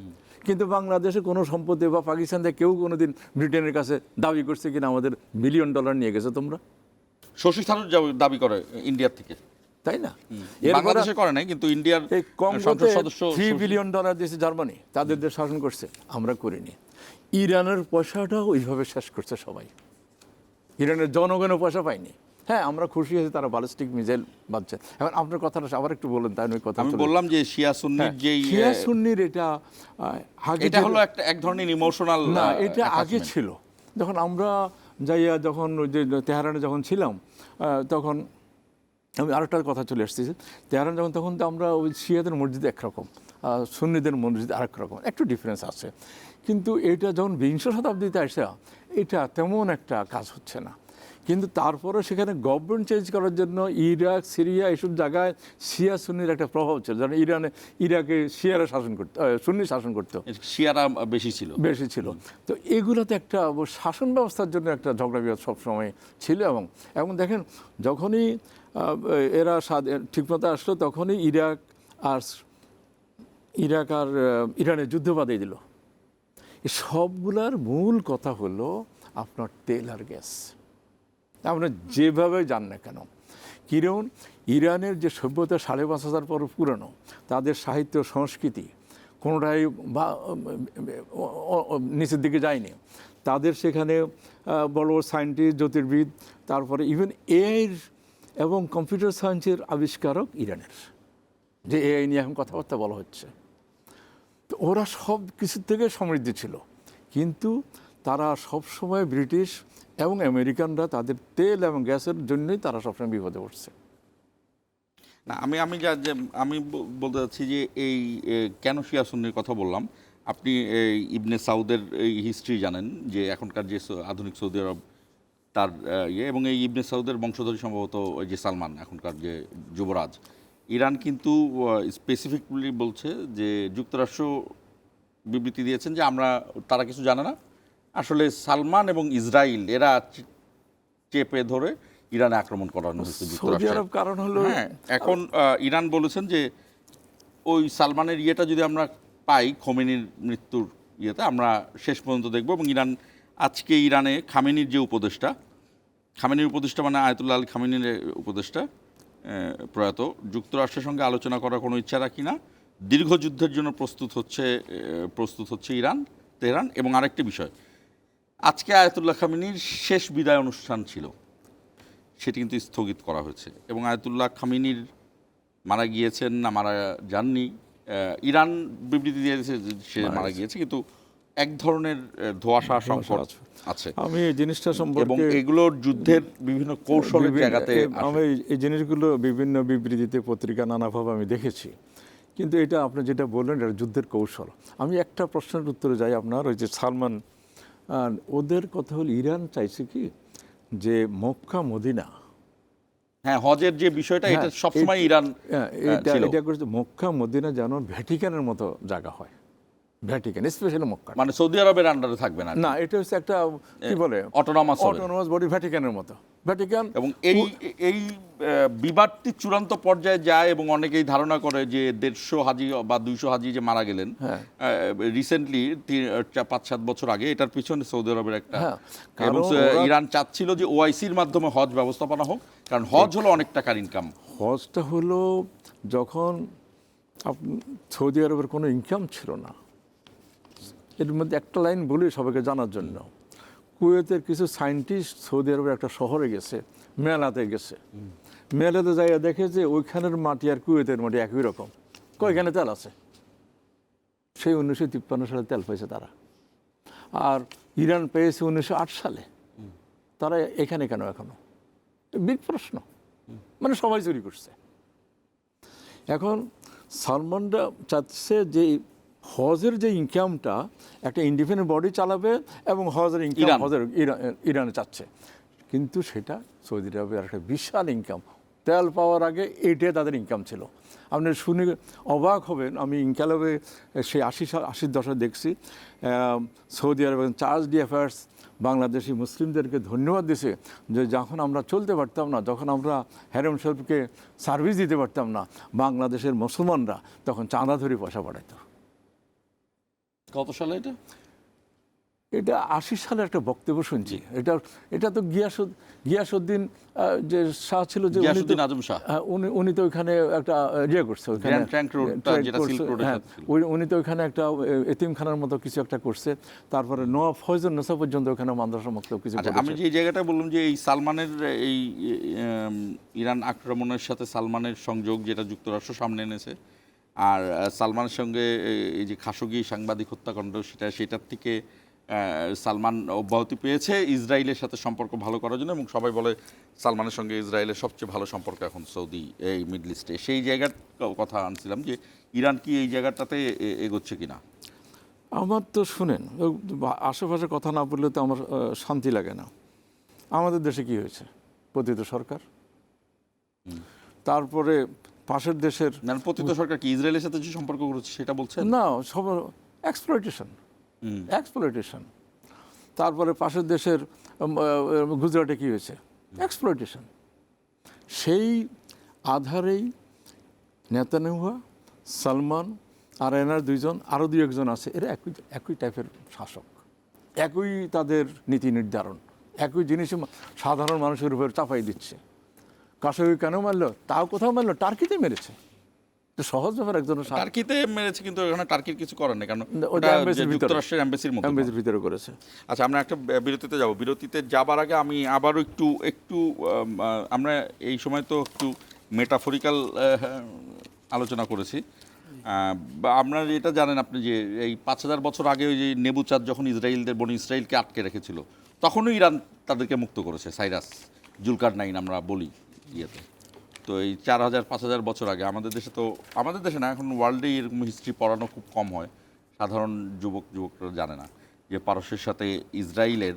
কিন্তু বাংলাদেশে কোনো সম্পদে বা পাকিস্তান থেকে কেউ কোনোদিন ব্রিটেনের কাছে দাবি করছে কিনা আমাদের $1 বিলিয়ন নিয়ে গেছে তোমরা? শশী থারুর দাবি করে ইন্ডিয়ার থেকে, তাই না? বাংলাদেশে করে নাই, কিন্তু ইন্ডিয়ার এই সংসদ সদস্য $3 বিলিয়ন দিয়েছে জার্মানি, তাদের দেশ শাসন করছে, আমরা করিনি। ইরানের পয়সাটাও ওইভাবে শেষ করছে সবাই, ইরানের জনগণও পয়সা পায়নি। হ্যাঁ, আমরা খুশি হয়েছি তারা ব্যালিস্টিক মিসাইল বাঁধছে। এখন আপনার কথাটা আবার একটু বলেন, তাই নয় কথা আমি বললাম যে শিয়া সুন্নির যেই শিয়া সুন্নির এটা হলো এক ধরনের ইমোশনাল না, এটা আগে ছিল। যখন আমরা যাইয়া যখন ওই যে তেহরানে যখন ছিলাম, তখন আমি আরেকটা কথা চলে আসতেছি। তেহরান যখন, তখন তো আমরা ওই শিয়াদের মসজিদ একরকম, সুন্নিদের মসজিদ আরেক রকম, একটু ডিফারেন্স আছে। কিন্তু এটা যখন 20 শতাব্দীতে আসে, এটা তেমন একটা কাজ হচ্ছে না। কিন্তু তারপরে সেখানে গভর্নমেন্ট চেঞ্জ করার জন্য ইরাক, সিরিয়া এসব জায়গায় শিয়া সুন্নির একটা প্রভাব ছিল। যেন ইরাকে শিয়ারা শাসন করতো, সুন্নি শাসন করতো, শিয়ারা বেশি ছিল। তো এগুলোতে একটা শাসন ব্যবস্থার জন্য একটা ঝগড়া বিবাদ সবসময় ছিল। এবং দেখেন, যখনই এরা ঠিকমতো আসলো, তখনই ইরাক আর ইরানের যুদ্ধ বাঁধিয়ে দিল। সবগুলার মূল কথা হলো আপনার তেল আর গ্যাস। আপনার যেভাবে যান না কেন, কিরণ ইরানের যে সভ্যতা 5,500 পর পুরনো, তাদের সাহিত্য সংস্কৃতি কোনোটাই নিচের দিকে যায়নি। তাদের সেখানে বড় বড় সায়েন্টিস্ট, জ্যোতির্বিদ, তারপরে ইভেন এআই এবং কম্পিউটার সায়েন্সের আবিষ্কারক ইরানের, যে এআই নিয়ে এখন কথাবার্তা বলা হচ্ছে। তো ওরা সব কিছুর থেকে সমৃদ্ধ ছিল, কিন্তু তারা সবসময় ব্রিটিশ এবং আমেরিকানরা তাদের তেল এবং গ্যাসের জন্যই তারা সবসময় বিপদে পড়ছে। না, আমি বলতে চাচ্ছি যে এই কেন শিয়া সুন্নির কথা বললাম, আপনি ইবনে সাউদের এই হিস্ট্রি জানেন, যে এখনকার যে আধুনিক সৌদি আরব তার এবং এই ইবনে সাউদের বংশধরী সম্ভবত ওই যে সালমান, এখনকার যে যুবরাজ। ইরান কিন্তু স্পেসিফিকলি বলছে যে যুক্তরাষ্ট্র বিবৃতি দিয়েছেন যে তারা কিছু জানে না, আসলে সালমান এবং ইসরায়েল এরা চেপে ধরে ইরানে আক্রমণ করানো হয়েছে যুক্তরাষ্ট্র। কারণ হলো, হ্যাঁ, এখন ইরান বলেছেন যে ওই সালমানের ইয়েটা যদি আমরা পাই, খোমেনির মৃত্যুর ইয়েতে আমরা শেষ পর্যন্ত দেখব। এবং আজকে ইরানে খামেনির যে উপদেষ্টা মানে আয়াতুল্লাহ আল খামেনির উপদেষ্টা প্রয়াত, যুক্তরাষ্ট্রের সঙ্গে আলোচনা করার কোনো ইচ্ছা রাখি না, দীর্ঘ যুদ্ধের জন্য প্রস্তুত হচ্ছে তেহরান। এবং আরেকটি বিষয়, আজকে আয়াতুল্লাহ খামেনির শেষ বিদায় অনুষ্ঠান ছিল, সেটি কিন্তু স্থগিত করা হয়েছে এবং আয়াতুল্লাহ খামেনির মারা গিয়েছেন না মারা যাননি, ইরান বিবৃতি দিয়েছে যে সে মারা গিয়েছে, কিন্তু এক ধরনের ধোঁয়াশা সংকট আছে। আমি এই জিনিসটা এবং সম্পর্কে এগুলোর যুদ্ধের বিভিন্ন কৌশলের জায়গাতে আমি এই জিনিসগুলো বিভিন্ন বিবৃতিতে পত্রিকা নানাভাবে আমি দেখেছি, কিন্তু এটা আপনি যেটা বললেন এটা যুদ্ধের কৌশল। আমি একটা প্রশ্নের উত্তরে যাই, আপনার ওই যে সালমান, ওদের কথা হল ইরান চাইছে কি যে মক্কা মদিনা, হ্যাঁ হজের যে বিষয়টা এটা হ্যাঁ, সবসময় ইরান ছিল। এটা করেছে মক্কা মদিনা যেন ভ্যাটিকানের মতো জায়গা হয়, ভ্যাটিকান স্পেশালি মক্কা, মানে সৌদি আরবের আন্ডারে থাকবে না, না এটা হচ্ছে একটা কি বলে অটোনমাস বডি, ভ্যাটিকানের মতো ভ্যাটিকান। এবং এই বিবাদটি চূড়ান্ত পর্যায়ে যায় এবং অনেকেই ধারণা করে যে 150 হাজি বা 200 হাজি যে মারা গেলেন রিসেন্টলি 5-7 বছর আগে, এটার পিছনে সৌদি আরবের একটা, এবং ইরান চাচ্ছিল যে ওআইসির মাধ্যমে হজ ব্যবস্থাপনা হোক, কারণ হজ হলো অনেক টাকার ইনকাম। হজটা হলো যখন সৌদি আরবের কোনো ইনকাম ছিল না। এর মধ্যে একটা লাইন বলি সবাইকে জানার জন্য, কুয়েতের কিছু সায়েন্টিস্ট সৌদি আরবের একটা শহরে গেছে, মেলাতে গেছে, মেলাতে যাইয়া দেখে যে ওইখানের মাটি আর কুয়েতের মাটি একই রকম, কয়খানে তেল আছে। সেই 1953 সালে তেল পেয়েছে তারা, আর ইরান পেয়েছে 1908 সালে। তারা এখানে কেন এখনো? বিগ প্রশ্ন, মানে সবাই চুরি করছে। এখন সালমানরা চাচ্ছে যে হজের যে ইনকামটা একটা ইন্ডিপেন্ডেন্ট বডি চালাবে এবং হজের ইনকাম ইরানে চাচ্ছে, কিন্তু সেটা সৌদি আরবের একটা বিশাল ইনকাম। তেল পাওয়ার আগে এইটাই তাদের ইনকাম ছিল। আপনি শুনে অবাক হবেন, আমি ইনকালাবে সেই 80-র দশকে দেখছি সৌদি আরবের চার্জ ডি অ্যাফেয়ার্স বাংলাদেশি মুসলিমদেরকে ধন্যবাদ দিছে যে যখন আমরা চলতে পারতাম না, যখন আমরা হেরেম শরীফকে সার্ভিস দিতে পারতাম না, বাংলাদেশের মুসলমানরা তখন চাঁদা ধরে পয়সা পাঠাইতো। কত সালে এটা? এটা 80 সালে একটা বক্তব্য শুনছি। এটা তো গিয়াসউদ্দিন যে শাহ ছিল, যে উনি তো ওইখানে একটা ইয়ে করছে, উনি তো ওইখানে একটা এতিমখানার মতো কিছু একটা করছে। তারপরে নওয়াব ফয়জুল নেসা পর্যন্ত ওখানে মাদ্রাসা মুক্ত কিছু। আমি যে জায়গাটা বললাম যে এই সালমানের এই ইরান আক্রমণের সাথে সালমানের সংযোগ, যেটা যুক্তরাষ্ট্র সামনে এনেছে, আর সালমানের সঙ্গে এই যে খাশোগি সাংবাদিক হত্যাকাণ্ড, সেটার থেকে সালমান অব্যাহতি পেয়েছে ইসরায়েলের সাথে সম্পর্ক ভালো করার জন্য, এবং সবাই বলে সালমানের সঙ্গে ইসরায়েলের সবচেয়ে ভালো সম্পর্ক এখন সৌদি এই মিডল ইস্টে। সেই জায়গার কথা আনছিলাম যে ইরান কি এই জায়গাটাতে এগোচ্ছে কিনা। আমার তো শুনেন, আশেপাশে কথা না বললে তো আমার শান্তি লাগে না। আমাদের দেশে কি হয়েছে? পতিত সরকার, তারপরে পাশের দেশের পতিত সরকার কি ইসরায়েলের সাথে যে সম্পর্ক করেছে সেটা বলছেন? না, সব এক্সপ্লয়টেশন। তারপরে পাশের দেশের গুজরাটে কি হয়েছে? এক্সপ্লয়টেশন। সেই আধারেই নেতানিয়াহু, সালমান আর এনার দুইজন, আরও 2-1জন আছে, এরা একই টাইপের শাসক, একই তাদের নীতি নির্ধারণ, একই জিনিস সাধারণ মানুষের উপর চাপাই দিচ্ছে। কাশোগি কেন মারলো? তাও কোথাও মারলো, টার্কিতে মেরেছে। সহজ ব্যাপার, একজন টার্কিতে মেরেছে, কিন্তু ওখানে টার্কির কিছু করার নেই, কারণ যুক্তরাষ্ট্রের এমবাসির ভিতরে করেছে। আচ্ছা, আমরা একটা বিরতিতে যাব। বিরতিতে যাবার আগে আমি আবারও একটু আমরা এই সময় তো একটু মেটাফরিক্যাল আলোচনা করেছি। আপনারা এটা জানেন আপনি যে এই 5000 বছর আগে ওই যে নেবুচাঁদ যখন বনি ইসরায়েলকে আটকে রেখেছিল, তখনই ইরান তাদেরকে মুক্ত করেছে। সাইরাস, জুলকারনাইন আমরা বলি ইয়েতে। তো এই 4000-5000 বছর আগে আমাদের দেশে না, এখন ওয়ার্ল্ডে এরকম হিস্ট্রি পড়ানো খুব কম হয়, সাধারণ যুবকরা জানে না যে পারস্যের সাথে ইসরায়েলের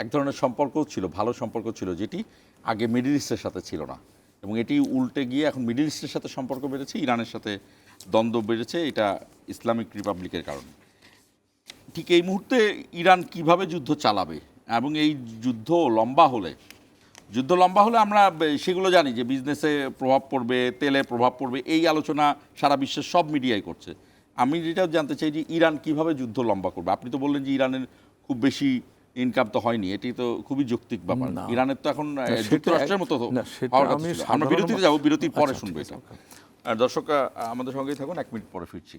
এক ধরনের সম্পর্কও ছিল, ভালো সম্পর্ক ছিল, যেটি আগে মিডল ইস্টের সাথে ছিল না, এবং এটি উল্টে গিয়ে এখন মিডল ইস্টের সাথে সম্পর্ক বেড়েছে, ইরানের সাথে দ্বন্দ্ব বেড়েছে, এটা ইসলামিক রিপাবলিকের কারণে। ঠিক এই মুহূর্তে ইরান কিভাবে যুদ্ধ চালাবে, এবং এই যুদ্ধ লম্বা হলে আমরা সেগুলো জানি যে বিজনেসে প্রভাব পড়বে, তেলে প্রভাব পড়বে, এই আলোচনা সারা বিশ্বের সব মিডিয়াই করছে। আমি যেটা জানতে চাই যে ইরান কিভাবে যুদ্ধ লম্বা করবে। আপনি তো বললেন যে ইরানের খুব বেশি ইনকাম তো হয়নি, এটি তো খুবই যৌক্তিক ব্যাপার। ইরানের তো এখন যুক্তরাষ্ট্রের মতো আমরা বিরতিতে যাবো, বিরতির পরে শুনবো এটা। দর্শক আমাদের সঙ্গেই থাকুন, 1 মিনিট পরে ফিরছি।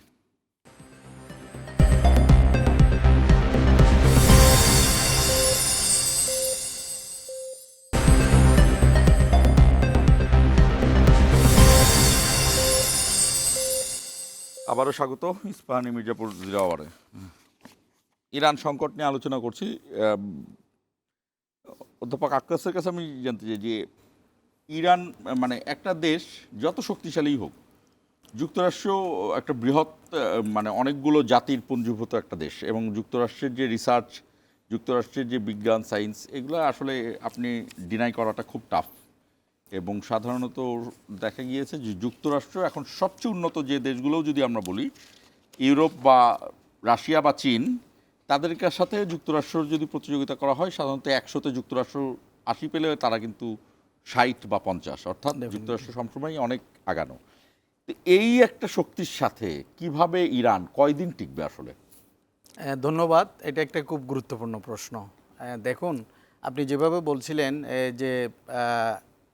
আবারও স্বাগত ইস্পাহানি মির্জাপুর জিরো আওয়ারে। ইরান সংকট নিয়ে আলোচনা করছি। অধ্যাপক আক্কাসের কাছে আমি জানতে চাই যে ইরান মানে একটা দেশ যত শক্তিশালী হোক, যুক্তরাষ্ট্র একটা বৃহৎ মানে অনেকগুলো জাতির পুঞ্জীভূত একটা দেশ, এবং যুক্তরাষ্ট্রের যে রিসার্চ, যুক্তরাষ্ট্রের যে বিজ্ঞান সায়েন্স, এগুলো আসলে আপনি ডিনাই করাটা খুব টাফ। এবং সাধারণত দেখা গিয়েছে যে যুক্তরাষ্ট্র এখন সবচেয়ে উন্নত যে দেশগুলোও যদি আমরা বলি, ইউরোপ বা রাশিয়া বা চীন, তাদের সাথে যুক্তরাষ্ট্র যদি প্রতিযোগিতা করা হয়, সাধারণত 100তে যুক্তরাষ্ট্র 80 পেলে তারা কিন্তু 60 বা 50, অর্থাৎ যুক্তরাষ্ট্র সবসময় অনেক আগানো। তো এই একটা শক্তির সাথে কিভাবে ইরান কয়দিন টিকবে আসলে? ধন্যবাদ, এটা একটা খুব গুরুত্বপূর্ণ প্রশ্ন। দেখুন, আপনি যেভাবে বলছিলেন যে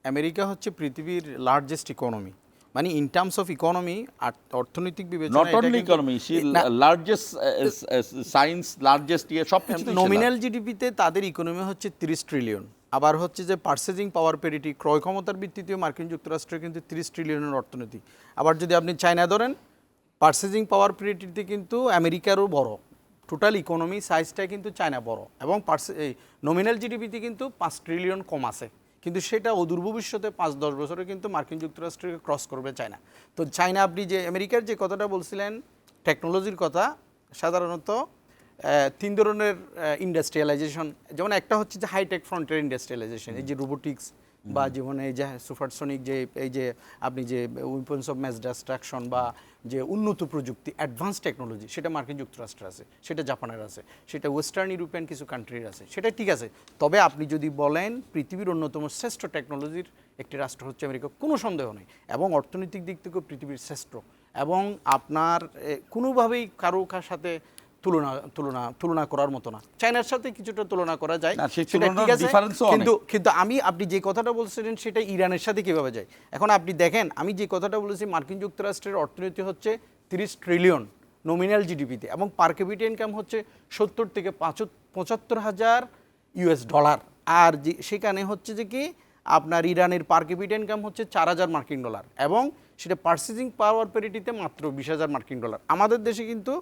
আমেরিকা হচ্ছে পৃথিবীর লার্জেস্ট ইকোনমি, মানে ইন টার্মস অফ ইকোনমি, অর্থনৈতিক নট বিবেচনায় only economy, largest science, largest সব কিছু। নমিনাল জিডিপিতে তাদের ইকোনমি হচ্ছে 30 ট্রিলিয়ন। আবার হচ্ছে যে পার্সেজিং পাওয়ার প্যারিটি, ক্রয় ক্ষমতার ভিত্তিতেও মার্কিন যুক্তরাষ্ট্রের কিন্তু 30 ট্রিলিয়নের অর্থনীতি। আবার যদি আপনি চায়না ধরেন, পার্সেজিং পাওয়ার প্যারিটিতে কিন্তু আমেরিকারও বড়, টোটাল ইকোনমি সাইজটা কিন্তু চায়না বড়, এবং নমিনাল জিডিপিতে কিন্তু 5 ট্রিলিয়ন কম আছে, কিন্তু সেটা অদূর ভবিষ্যতে 5-10 বছরে কিন্তু মার্কিন যুক্তরাষ্ট্রকে ক্রস করবে চায়না। তো চায়না, আপনি যে আমেরিকার যে কথাটা বলছিলেন টেকনোলজির কথা, সাধারণত 3 ধরনের ইন্ডাস্ট্রিয়ালাইজেশন, যেমন একটা হচ্ছে যে হাইটেক ফ্রন্টিয়ার ইন্ডাস্ট্রিয়ালাইজেশন, এই যে রোবোটিক্স বা যেমন এই যে সুপারসনিক, যে এই যে আপনি যে উইপন্স অফ ম্যাস ডিস্ট্রাকশন বা যে উন্নত প্রযুক্তি, অ্যাডভান্স টেকনোলজি, সেটা মার্কিন যুক্তরাষ্ট্রের আছে, সেটা জাপানের আছে, সেটা ওয়েস্টার্ন ইউরোপিয়ান কিছু কান্ট্রির আছে, সেটা ঠিক আছে। তবে আপনি যদি বলেন পৃথিবীর অন্যতম শ্রেষ্ঠ টেকনোলজির একটি রাষ্ট্র হচ্ছে আমেরিকা, কোনো সন্দেহ নেই, এবং অর্থনৈতিক দিক থেকেও পৃথিবীর শ্রেষ্ঠ, এবং আপনার কোনোভাবেই কারো সাথে তুলনা করার মতো না। চায়নার সাথে কিছুটা তুলনা করা যায়, সেটা ঠিক আছে, কিন্তু আপনি যে কথাটা বলছিলেন সেটা ইরানের সাথে কিভাবে যায়। এখন আপনি দেখেন, আমি যে কথাটা বলেছি, মার্কিন যুক্তরাষ্ট্রের অর্থনীতি হচ্ছে 30 ট্রিলিয়ন নমিনাল জিডিপিতে, এবং পার ক্যাপিটা ইনকাম হচ্ছে 70 থেকে 75 হাজার ইউএস ডলার। আর সেখানে হচ্ছে যে কি আপনার ইরানের পার ক্যাপিটা ইনকাম হচ্ছে 4,000 মার্কিন ডলার, এবং সেটা পার্সেজিং পাওয়ার প্যারিটিতে মাত্র 20,000 মার্কিন ডলার। আমাদের দেশে কিন্তু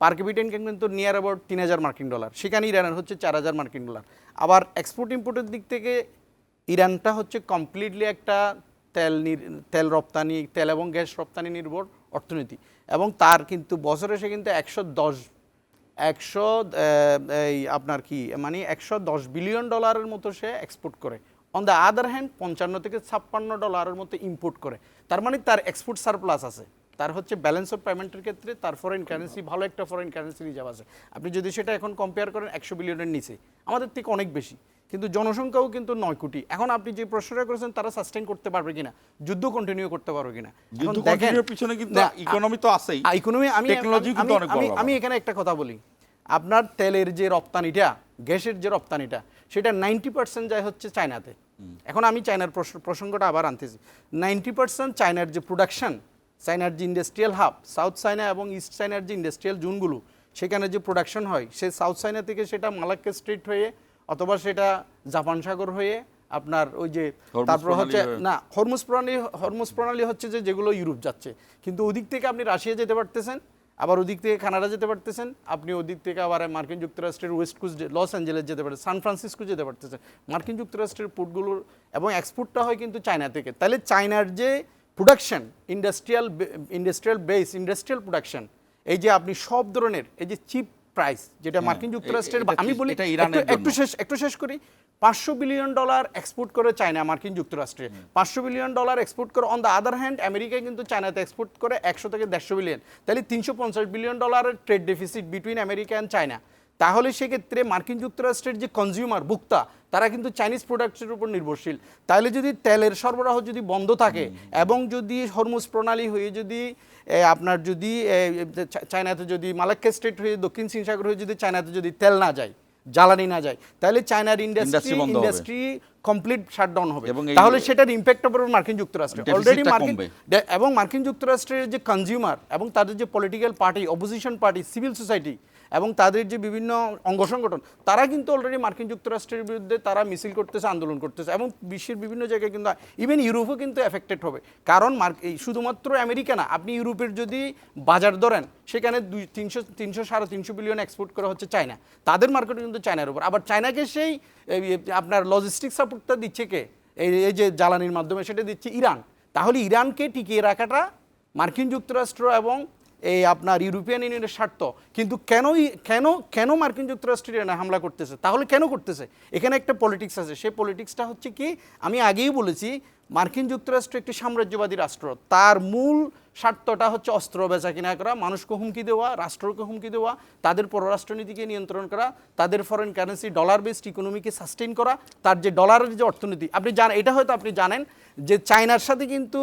পার ক্যাপিটা ইনকাম কিন্তু নিয়ার অ্যাবাউট 3,000 মার্কিন ডলার, সেখানে ইরানের হচ্ছে 4,000 মার্কিন ডলার। আবার এক্সপোর্ট ইম্পোর্টের দিক থেকে ইরানটা হচ্ছে কমপ্লিটলি একটা তেল রপ্তানি, তেল এবং গ্যাস রপ্তানি নির্ভর অর্থনীতি, এবং তার কিন্তু বছরে সে কিন্তু 110 বিলিয়ন ডলারের মতো সে এক্সপোর্ট করে। অন দ্য আদার হ্যান্ড 55 থেকে 56 ডলারের মতো ইম্পোর্ট করে। তার মানে তার এক্সপোর্ট সারপ্লাস আছে, তার হচ্ছে ব্যালেন্স অফ পেমেন্টের ক্ষেত্রে তার ফরেন কারেন্সি, ভালো একটা ফরেন কারেন্সি রিজার্ভ আছে। আপনি যদি সেটা এখন কম্পেয়ার করেন 100 বিলিয়নের নিচে, আমাদের থেকে অনেক বেশি, কিন্তু জনসংখ্যাও কিন্তু 9 কোটি। এখন আপনি যে প্রশ্নটা করেছেন তারা সাস্টেইন করতে পারবে কিনা, যুদ্ধ কন্টিনিউ করতে পারবে কিনা, যুদ্ধ কন্টিনিউর পিছনে কিন্তু ইকোনমি তো আছেই, ইকোনমি। আমি এখানে একটা কথা বলি, আপনার তেলের যে রপ্তানিটা, গ্যাসের যে রপ্তানিটা, সেটা 90% যায় হচ্ছে চায়নাতে। এখন আমি চায়নার প্রসঙ্গটা আবার আনতেছি। 90% চায়নার যে প্রোডাকশন, চায়নার যে ইন্ডাস্ট্রিয়াল হাব, সাউথ চায়না এবং ইস্ট চায়নার যে ইন্ডাস্ট্রিয়াল জোনগুলো, সেখানে যে প্রোডাকশন হয়, সে সাউথ চায়না থেকে সেটা মালাক্কা স্ট্রেট হয়ে, অথবা সেটা জাপান সাগর হয়ে আপনার ওই যে, তারপর হচ্ছে না হরমুজ প্রণালী হচ্ছে যে যেগুলো ইউরোপ যাচ্ছে, কিন্তু ওদিক থেকে আপনি রাশিয়া যেতে পারতেছেন, আবার ওদিক থেকে কানাডা যেতে পারতেছেন, আপনি ওদিক থেকে আবার মার্কিন যুক্তরাষ্ট্রের ওয়েস্ট কোস্ট, লস অ্যাঞ্জেলেস যেতে পারতেছেন, সান ফ্রান্সিসকো যেতে পারতেছেন। মার্কিন যুক্তরাষ্ট্রের পোর্টগুলোর এবং এক্সপোর্টটা হয় কিন্তু চায়না থেকে। তাহলে চায়নার যে production, industrial base, industrial production, এই যে আপনি সব ধরনের এই যে চিপ প্রাইস, যেটা মার্কিন যুক্তরাষ্ট্রের, আমি বলি একটু শেষ করি, 500 বিলিয়ন ডলার এক্সপোর্ট করে চায়না মার্কিন যুক্তরাষ্ট্রে, 500 বিলিয়ন ডলার এক্সপোর্ট করে। On the other hand America কিন্তু চায়নাতে এক্সপোর্ট করে 100 থেকে 150 বিলিয়ন, তাহলে 350 বিলিয়ন ডলারের trade deficit between America and China. তাহলে সেক্ষেত্রে মার্কিন যুক্তরাষ্ট্রের যে কনজিউমার, ভোক্তা, তারা কিন্তু চাইনিজ প্রোডাক্টের উপর নির্ভরশীল। তাহলে যদি তেলের সরবরাহ যদি বন্ধ থাকে, এবং যদি হরমুজ প্রণালী হয়ে যদি আপনার যদি চায়নাতে যদি মালাক্কা স্ট্রেট হয়ে দক্ষিণ চীন সাগর হয়ে যদি চায়নাতে যদি তেল না যায়, জ্বালানি না যায়, তাহলে চায়নার ইন্ডাস্ট্রি কমপ্লিট শাটডাউন হবে, এবং এই- তাহলে সেটার ইম্প্যাক্ট হবে মার্কিন যুক্তরাষ্ট্রে। Deficit-টা অলরেডি মার্কিন কমবে। এবং মার্কিন যুক্তরাষ্ট্রের যে কনজিউমার এবং তাদের যে political party, opposition party, civil society এবং তাদের যে বিভিন্ন অঙ্গ সংগঠন, তারা কিন্তু অলরেডি মার্কিন যুক্তরাষ্ট্রের বিরুদ্ধে তারা মিছিল করতেছে, আন্দোলন করতেছে, এবং বিশ্বের বিভিন্ন জায়গায় কিন্তু ইভেন ইউরোপও কিন্তু এফেক্টেড হবে। কারণ এই শুধুমাত্র আমেরিকা না, আপনি ইউরোপের যদি বাজার ধরেন, সেখানে 300-350 বিলিয়ন এক্সপোর্ট করা হচ্ছে চায়না, তাদের মার্কেটও কিন্তু চায়নার উপর। আবার চায়নাকে সেই আপনার লজিস্টিক সাপোর্টটা দিচ্ছে কে? এই যে জ্বালানির মাধ্যমে সেটা দিচ্ছে ইরান। তাহলে ইরানকে টিকিয়ে রাখাটা মার্কিন যুক্তরাষ্ট্র এবং এই আপনার ইউরোপিয়ান ইউনিয়নের স্বার্থ। কিন্তু কেন মার্কিন যুক্তরাষ্ট্র ইরানে হামলা করতেছে? তাহলে কেন করতেছে? এখানে একটা পলিটিক্স আছে। সেই পলিটিক্সটা হচ্ছে কি, আমি আগেই বলেছি, মার্কিন যুক্তরাষ্ট্র একটি সাম্রাজ্যবাদী রাষ্ট্র। তার মূল স্বার্থটা হচ্ছে অস্ত্র বেচা কিনা করা, মানুষকে হুমকি দেওয়া, রাষ্ট্রকে হুমকি দেওয়া, তাদের পররাষ্ট্রনীতিকে নিয়ন্ত্রণ করা, তাদের ফরেন কারেন্সি ডলার বেসড ইকোনমিকে সাস্টেইন করা, তার যে ডলারের যে অর্থনীতি আপনি জানেন, এটা হয়তো আপনি জানেন যে চায়নার সাথে কিন্তু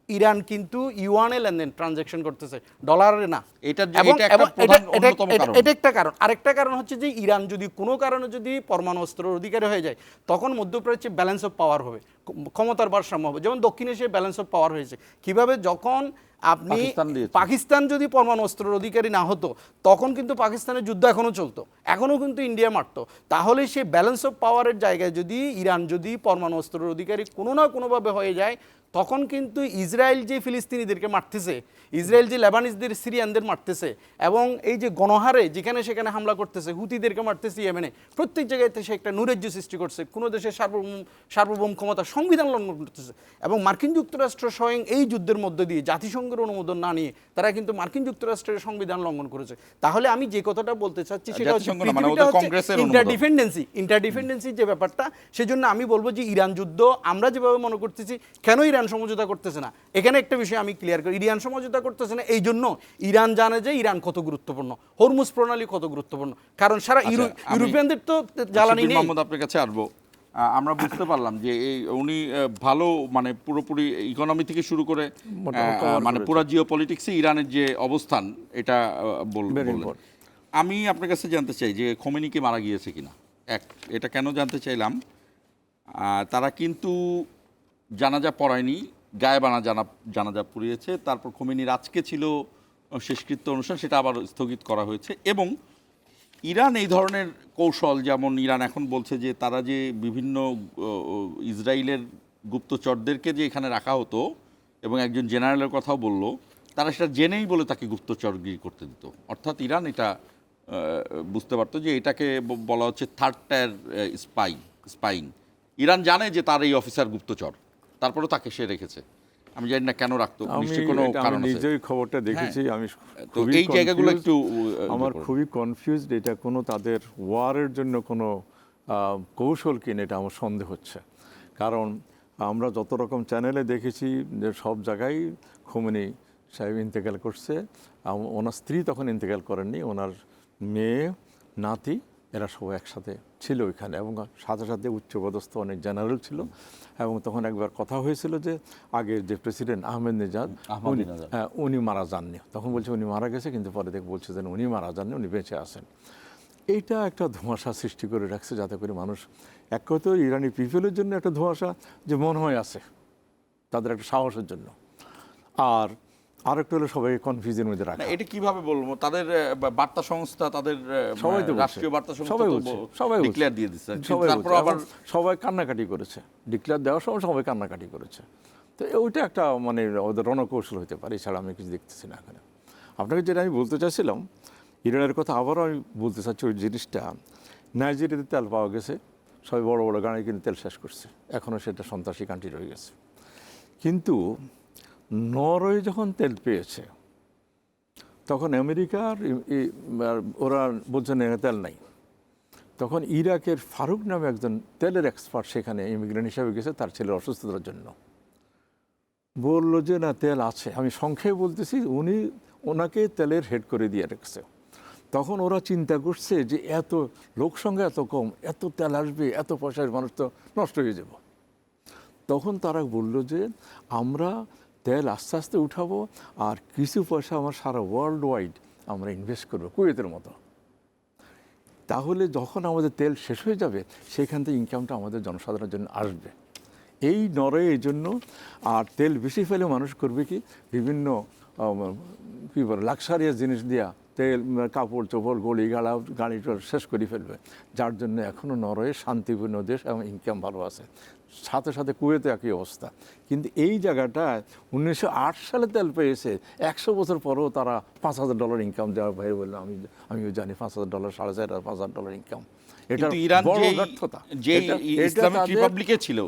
ইরান কিন্তু ইউয়ানে লেনদেন ট্রানজ্যাকশন করতেছে, ডলারে না। এটা এবং একটা প্রধান অন্যতম কারণ। এটা একটা কারণ। আরেকটা কারণ হচ্ছে যে ইরান যদি কোনো কারণে যদি পরমাণু অস্ত্রের অধিকারী হয়ে যায়, তখন মধ্যপ্রাচ্যে ব্যালেন্স অফ পাওয়ার হবে, ক্ষমতার ভারসাম্য হবে। যেমন দক্ষিণ এশিয়ায় ব্যালেন্স অফ পাওয়ার হয়েছে কিভাবে? যখন আপনি পাকিস্তান যদি পরমাণু অস্ত্রের অধিকারী না হতো, তখন কিন্তু পাকিস্তানের যুদ্ধ এখনো চলতো, এখনো কিন্তু ইন্ডিয়া মারতো। তাহলে সেই ব্যালেন্স অফ পাওয়ারের জায়গায় যদি ইরান যদি পরমাণু অস্ত্রের অধিকারী কোনো না কোনোভাবে হয়ে যায়, তখন কিন্তু ইসরায়েল যে ফিলিস্তিনিদেরকে মারতেছে, ইসরায়েল যে লেবানিজদের, সিরিয়ানদের মারতেছে, এবং এই যে গণহারে যেখানে সেখানে হামলা করতেছে, হুতিদেরকে মারতেছে ইয়েমেনে, প্রত্যেক জায়গায় সে একটা নৈরাজ্য সৃষ্টি করছে, কোনো দেশের সার্বভৌম ক্ষমতা, সংবিধান লঙ্ঘন করতেছে। এবং মার্কিন যুক্তরাষ্ট্র স্বয়ং এই যুদ্ধের মধ্যে দিয়ে জাতিসংঘের অনুমোদন না নিয়ে তারা কিন্তু মার্কিন যুক্তরাষ্ট্রের সংবিধান লঙ্ঘন করেছে। তাহলে আমি যে কথাটা বলতে চাচ্ছি সেটা হচ্ছে ইন্টারডিপেন্ডেন্সি যে ব্যাপারটা। সেজন্য আমি বলবো যে ইরান যুদ্ধ আমরা যেভাবে মনে করতেছি, কেন ইরান সমঝোতা করতেছে না, এখানে একটা বিষয় আমি ক্লিয়ার করি। ইরান সমঝোতা করতেছে না এই জন্য ইরান জানে যে ইরান কত গুরুত্বপূর্ণ, হরমুজ প্রণালী কত গুরুত্বপূর্ণ, কারণ সারা ইউরোপিয়ানদের তো জ্বালানি নেই। মোহাম্মদ আপনার কাছে আসবো। আমরা বুঝতে পারলাম যে এই উনি ভালো মানে পুরোপুরি ইকোনমি থেকে শুরু করে মানে পুরো জিও পলিটিক্সে ইরানের যে অবস্থান এটা বললেন। আমি আপনার কাছে জানতে চাই যে খোমেনি মারা গিয়েছে কিনা। এটা কেন জানতে চাইলাম, তারা কিন্তু জানাজা পড়ায়নি, গায়েবানা জানাজা পুড়িয়েছে। তারপর খোমেনির আজকে ছিল শেষকৃত্য অনুষ্ঠান, সেটা আবার স্থগিত করা হয়েছে। এবং ইরান এই ধরনের কৌশল, যেমন ইরান এখন বলছে যে তারা যে বিভিন্ন ইসরায়েলের গুপ্তচরদেরকে যে এখানে রাখা হতো, এবং একজন জেনারেলের কথাও বলল, তারা সেটা জেনেই বলে তাকে গুপ্তচরগিরি করতে দিত। অর্থাৎ ইরান এটা বুঝতে পারতো যে এটাকে বলা হচ্ছে থার্ড টায়ার স্পাইং। ইরান জানে যে তার এই অফিসার গুপ্তচর, তারপরেও তাকে সে রেখেছে। আমি জানি না কেন রাখতো, নিশ্চয়ই কোনো কারণ আছে। নিজেই খবরটা দেখেছি, আমি তো এই জায়গাগুলো একটু আমার খুবই কনফিউজড। এটা কোনো তাদের ওয়ারের জন্য কোনো কৌশল কিনা, এটা আমার সন্দেহ হচ্ছে। কারণ আমরা যত রকম চ্যানেলে দেখেছি যে সব জায়গায় খোমেনি সাহেব ইন্তেকাল করছে, ওনার স্ত্রী তখন ইন্তেকাল করেননি, ওনার মেয়ে, নাতি, এরা সবাই একসাথে ছিল ওইখানে, এবং সাথে সাথে উচ্চপদস্থ অনেক জেনারেল ছিল। এবং তখন একবার কথা হয়েছিল যে আগের যে প্রেসিডেন্ট আহমেদিনেজাদ, উনি মারা যাননি। তখন বলছে উনি মারা গেছে, কিন্তু পরে দেখে বলছে যে উনি মারা যাননি, উনি বেঁচে আছেন। এইটা একটা ধোঁয়াশা সৃষ্টি করে রাখছে, যাতে করে মানুষ এক কথা ইরানি পিপলের জন্য একটা ধোঁয়াশা যে মনে হয় আছে, তাদের একটা সাহসের জন্য। আর আরেকটা হলো সবাই কনফিউজের মধ্যে রাখা। এটা কিভাবে বলবো, তাদের বার্তা সংস্থা, তাদের সবাই তো রাষ্ট্রীয় বার্তা সংস্থা সবাই ডিক্লেয়ার দিয়ে দিচ্ছে, তারপর আবার সবাই কান্নাকাটি করেছে, ডিক্লেয়ার দেওয়ার সময় সবাই কান্নাকাটি করেছে। তো ওইটা একটা মানে ওদের রণকৌশল হতে পারে, এছাড়া আমি কিছু দেখতেছি না এখানে। আপনাকে যেটা আমি বলতে চাইছিলাম, ইরানের কথা আবারও আমি বলতে চাচ্ছি, ওই জিনিসটা নাইজেরিয়াতে তেল পাওয়া গেছে, সবাই বড় বড় গাড়ি কিনে তেল শেষ করছে, এখনও সেটা সন্ত্রাসী কান্ট্রি রয়ে গেছে। কিন্তু নরওয়ে যখন তেল পেয়েছে, তখন আমেরিকার ওরা বলছে না তেল নাই। তখন ইরাকের ফারুক নামে একজন তেলের এক্সপার্ট সেখানে ইমিগ্রেন্ট হিসাবে গেছে তার ছেলের অসুস্থতার জন্য, বলল যে না তেল আছে। আমি সংক্ষেপে বলতেছি, ওনাকে তেলের হেড করে দিয়ে রেখেছে। তখন ওরা চিন্তা করছে যে এত লোক সংখ্যা এত কম, এত তেল আসবে, এত পয়সার মানুষ তো নষ্ট হয়ে যাব। তখন তারা বলল যে আমরা তেল আস্তে আস্তে উঠাবো, আর কিছু পয়সা আমার সারা ওয়ার্ল্ড ওয়াইড আমরা ইনভেস্ট করবো, কুয়েতের মতো। তাহলে যখন আমাদের তেল শেষ হয়ে যাবে সেখান থেকে ইনকামটা আমাদের জনসাধারণের জন্য আসবে। এই নরওয়ে এই জন্য, আর তেল বেশি ফেলে মানুষ করবে কি বিভিন্ন কী বলে লাক্সারিয়াস জিনিস দিয়া তেল, কাপড় চোপড়, গাড়ি শেষ করে ফেলবে, যার জন্য এখনও নরওয়ে শান্তিপূর্ণ দেশ এবং ইনকাম ভালো আছে। সাথে সাথে কুয়েতে একই অবস্থা। কিন্তু এই জায়গাটায় 1908 সালে তেল পেয়েছে, 100 বছর পরেও তারা $5,000 ইনকাম দেওয়ার বাইরে বললো। আমিও জানি $5,000, $4,500, $5,000 ইনকাম। এটা কিন্তু ইরান বড় যেই- ব্যর্থতা। যেই এটা ইসলামিক তাদের- রিপাবলিকে ছিল,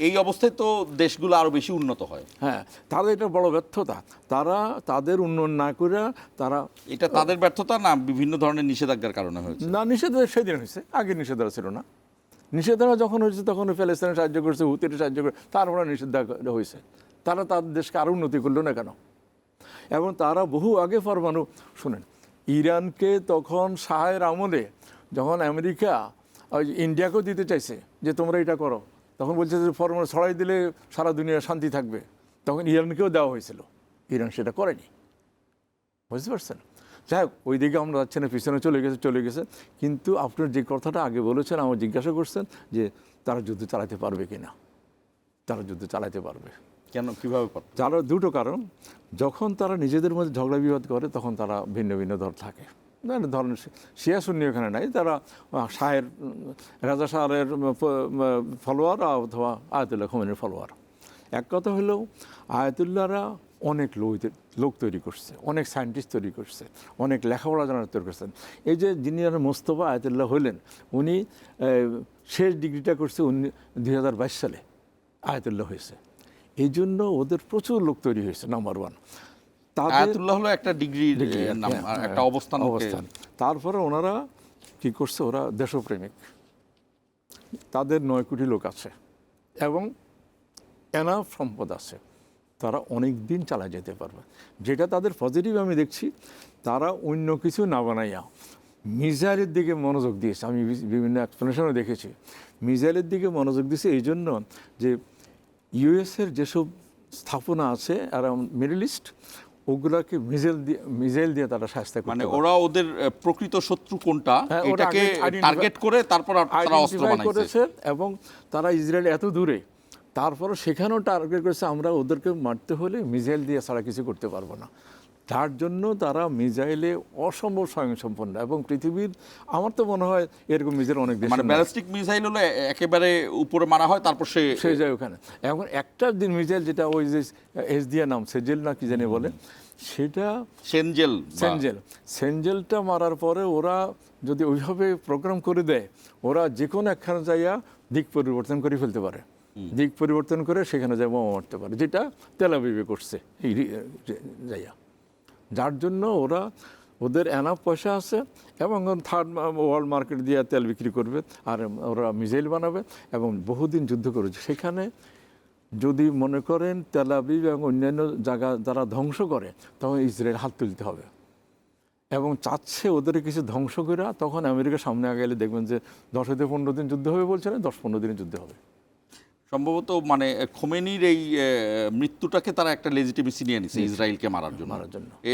এই অবস্থায় তো দেশগুলো আরো বেশি উন্নত হয়। হ্যাঁ, তাদের এটা বড় ব্যর্থতা। তারা তাদের উন্নয়ন না করে তারা এটা তাদের ব্যর্থতা না বিভিন্ন ধরনের নিষেধাজ্ঞার কারণে হয়েছে? না, নিষেধাজ্ঞা সেদিন হয়েছে, আগে নিষেধাজ্ঞা ছিল না। নিষেধাজ্ঞা যখন হয়েছে তখন প্যালেস্তাইনে সাহায্য করেছে, হুতির সাহায্য করে, তারপরে নিষেধাজ্ঞা হয়েছে। তারা তাদের দেশকে আরও উন্নতি করলো না কেন? এবং তারা বহু আগে পরমাণু, শুনেন, ইরানকে তখন শাহের আমলে যখন আমেরিকা ইন্ডিয়াকেও দিতে চাইছে যে তোমরা এটা করো, তখন বলছে যে পরমাণু ছড়াই দিলে সারা দুনিয়া শান্তি থাকবে, তখন ইরানকেও দেওয়া হয়েছিল। ইরান সেটা করেনি, বুঝতে পারছেন? যাই হোক, ওই দিকে আমরা যাচ্ছি না, পিছনে চলে গেছে। কিন্তু আপনার যে কথাটা আগে বলেছেন, আমার জিজ্ঞাসা করছেন যে তারা যুদ্ধ চালাতে পারবে কি না। তারা যুদ্ধ চালাতে পারবে। কেন, কিভাবে পারত? যারা দুটো কারণ, যখন তারা নিজেদের মধ্যে ঝগড়া বিবাদ করে তখন তারা ভিন্ন ভিন্ন দল থাকে। ধরেন শিয়া সুন্নি ওখানে নাই, তারা শাহের, রাজা শাহের ফলোয়ার অথবা আয়াতুল্লাহ খোমেনির ফলোয়ার। এক কথা হলো আয়াতুল্লাহরা অনেক লোক তৈরি করছে, অনেক সায়েন্টিস্ট তৈরি করছে, অনেক লেখাপড়া জানার তৈরি করছেন। এই যে যিনি মোস্তফা আয়াতুল্লাহ হইলেন, উনি শেষ ডিগ্রিটা করছে 2022 সালে আয়াতুল্লাহ হয়েছে। এই জন্য ওদের প্রচুর লোক তৈরি হয়েছে, নাম্বার ওয়ান। আয়াতুল্লাহ হলো একটা ডিগ্রি, একটা অবস্থান। তারপরে ওনারা কি করছে, ওরা দেশপ্রেমিক, তাদের 9 কোটি লোক আছে এবং এনাফ সম্পদ আছে, তারা অনেক দিন চালায় যেতে পারবে। যেটা তাদের পজিটিভ আমি দেখছি, তারা অন্য কিছু না বানাইয়া মিসাইলের দিকে মনোযোগ দিয়েছে। আমি বিভিন্ন এক্সপ্লেনেশনও দেখেছি, মিসাইলের দিকে মনোযোগ দিয়েছে এই জন্য যে ইউএসের যেসব স্থাপনা আছে অ্যারাউন্ড মিডল ইস্ট, ওগুলাকে মিসাইল দিয়ে তারা শাস্তি করতে মানে পারে। ওরা ওদের প্রকৃত শত্রু কোনটা হ্যাঁ, ওরা এটাকে আগে টার্গেট করে তারপর তারা অস্ত্র identify বানাইছে। করেছে। এবং তারা ইসরায়েল এত দূরে, তারপরও সেখানেও টার্গেট করেছে আমরা ওদেরকে মারতে হলে মিসাইল দিয়ে ছাড়া কিছু করতে পারবো না। তার জন্য তারা মিসাইলে অসম্ভব স্বয়ংসম্পন্ন। এবং পৃথিবীর, আমার তো মনে হয় এরকম মিসাইল অনেক দেশ, মানে ব্যালিস্টিক মিসাইল হলো একেবারে উপরে মারা হয়, তারপর সে যায় ওখানে। এখন একটা দিন মিসাইল যেটা ওই যে এস দিয়া নাম, সেজেল না কি জানি বলে, সেটা সেনজেলটা মারার পরে ওরা যদি ওইভাবে প্রোগ্রাম করে দেয়, ওরা যে কোনো একখানে যাইয়া দিক পরিবর্তন করে ফেলতে পারে, দিক পরিবর্তন করে সেখানে যাই বোমা মারতে পারে, যেটা তেল আবিবে করছে এই যাইয়া। যার জন্য ওদের এনাফ পয়সা আছে এবং থার্ড ওয়ার্ল্ড মার্কেট দিয়ে তেল বিক্রি করবে, আর ওরা মিসাইল বানাবে এবং বহুদিন যুদ্ধ করেছে। সেখানে যদি মনে করেন তেল আবিব এবং অন্যান্য জায়গা যারা ধ্বংস করে, তখন ইসরায়েল হাত তুলতে হবে। এবং চাচ্ছে ওদের কিছু ধ্বংস করে, তখন আমেরিকার সামনে আগে গেলে দেখবেন যে 10 থেকে 15 দিন যুদ্ধ হবে বলছে না, 10-15 দিনের যুদ্ধ হবে সম্ভবত। মানে খোমেনির এই মৃত্যুটাকে তারা একটা লেজিটিমেসি নিয়ে নিছে ইসরায়েলকে মারার জন্য,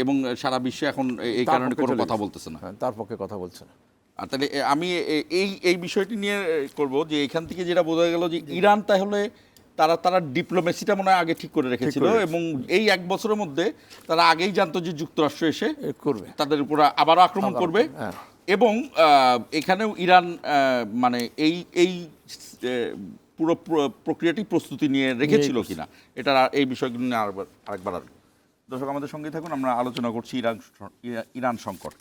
এবং সারা বিশ্বে এখন এই কারণে কোনো কথা বলতেছে না। হ্যাঁ, তার পক্ষে কথা বলছে না। আর তাহলে আমি এই বিষয়টি নিয়ে করব যে এখান থেকে যেটা বোঝা গেল যে ইরান তাহলে তারা ডিপ্লোমেসিটা মনে হয় আগে ঠিক করে রেখেছিল, এবং এই 1 বছরের মধ্যে তারা আগেই জানতো যে যুক্তরাষ্ট্র এসে করবে, তাদের উপর আবারও আক্রমণ করবে। এবং এখানেও ইরান মানে এই পুরো প্রক্রিয়াটি প্রস্তুতি নিয়ে রেখেছিল কিনা, এটা এই বিষয়গুলো নিয়ে আরেকবার। দর্শক আমাদের সঙ্গে থাকুন, আমরা আলোচনা করছি ইরান সংকট।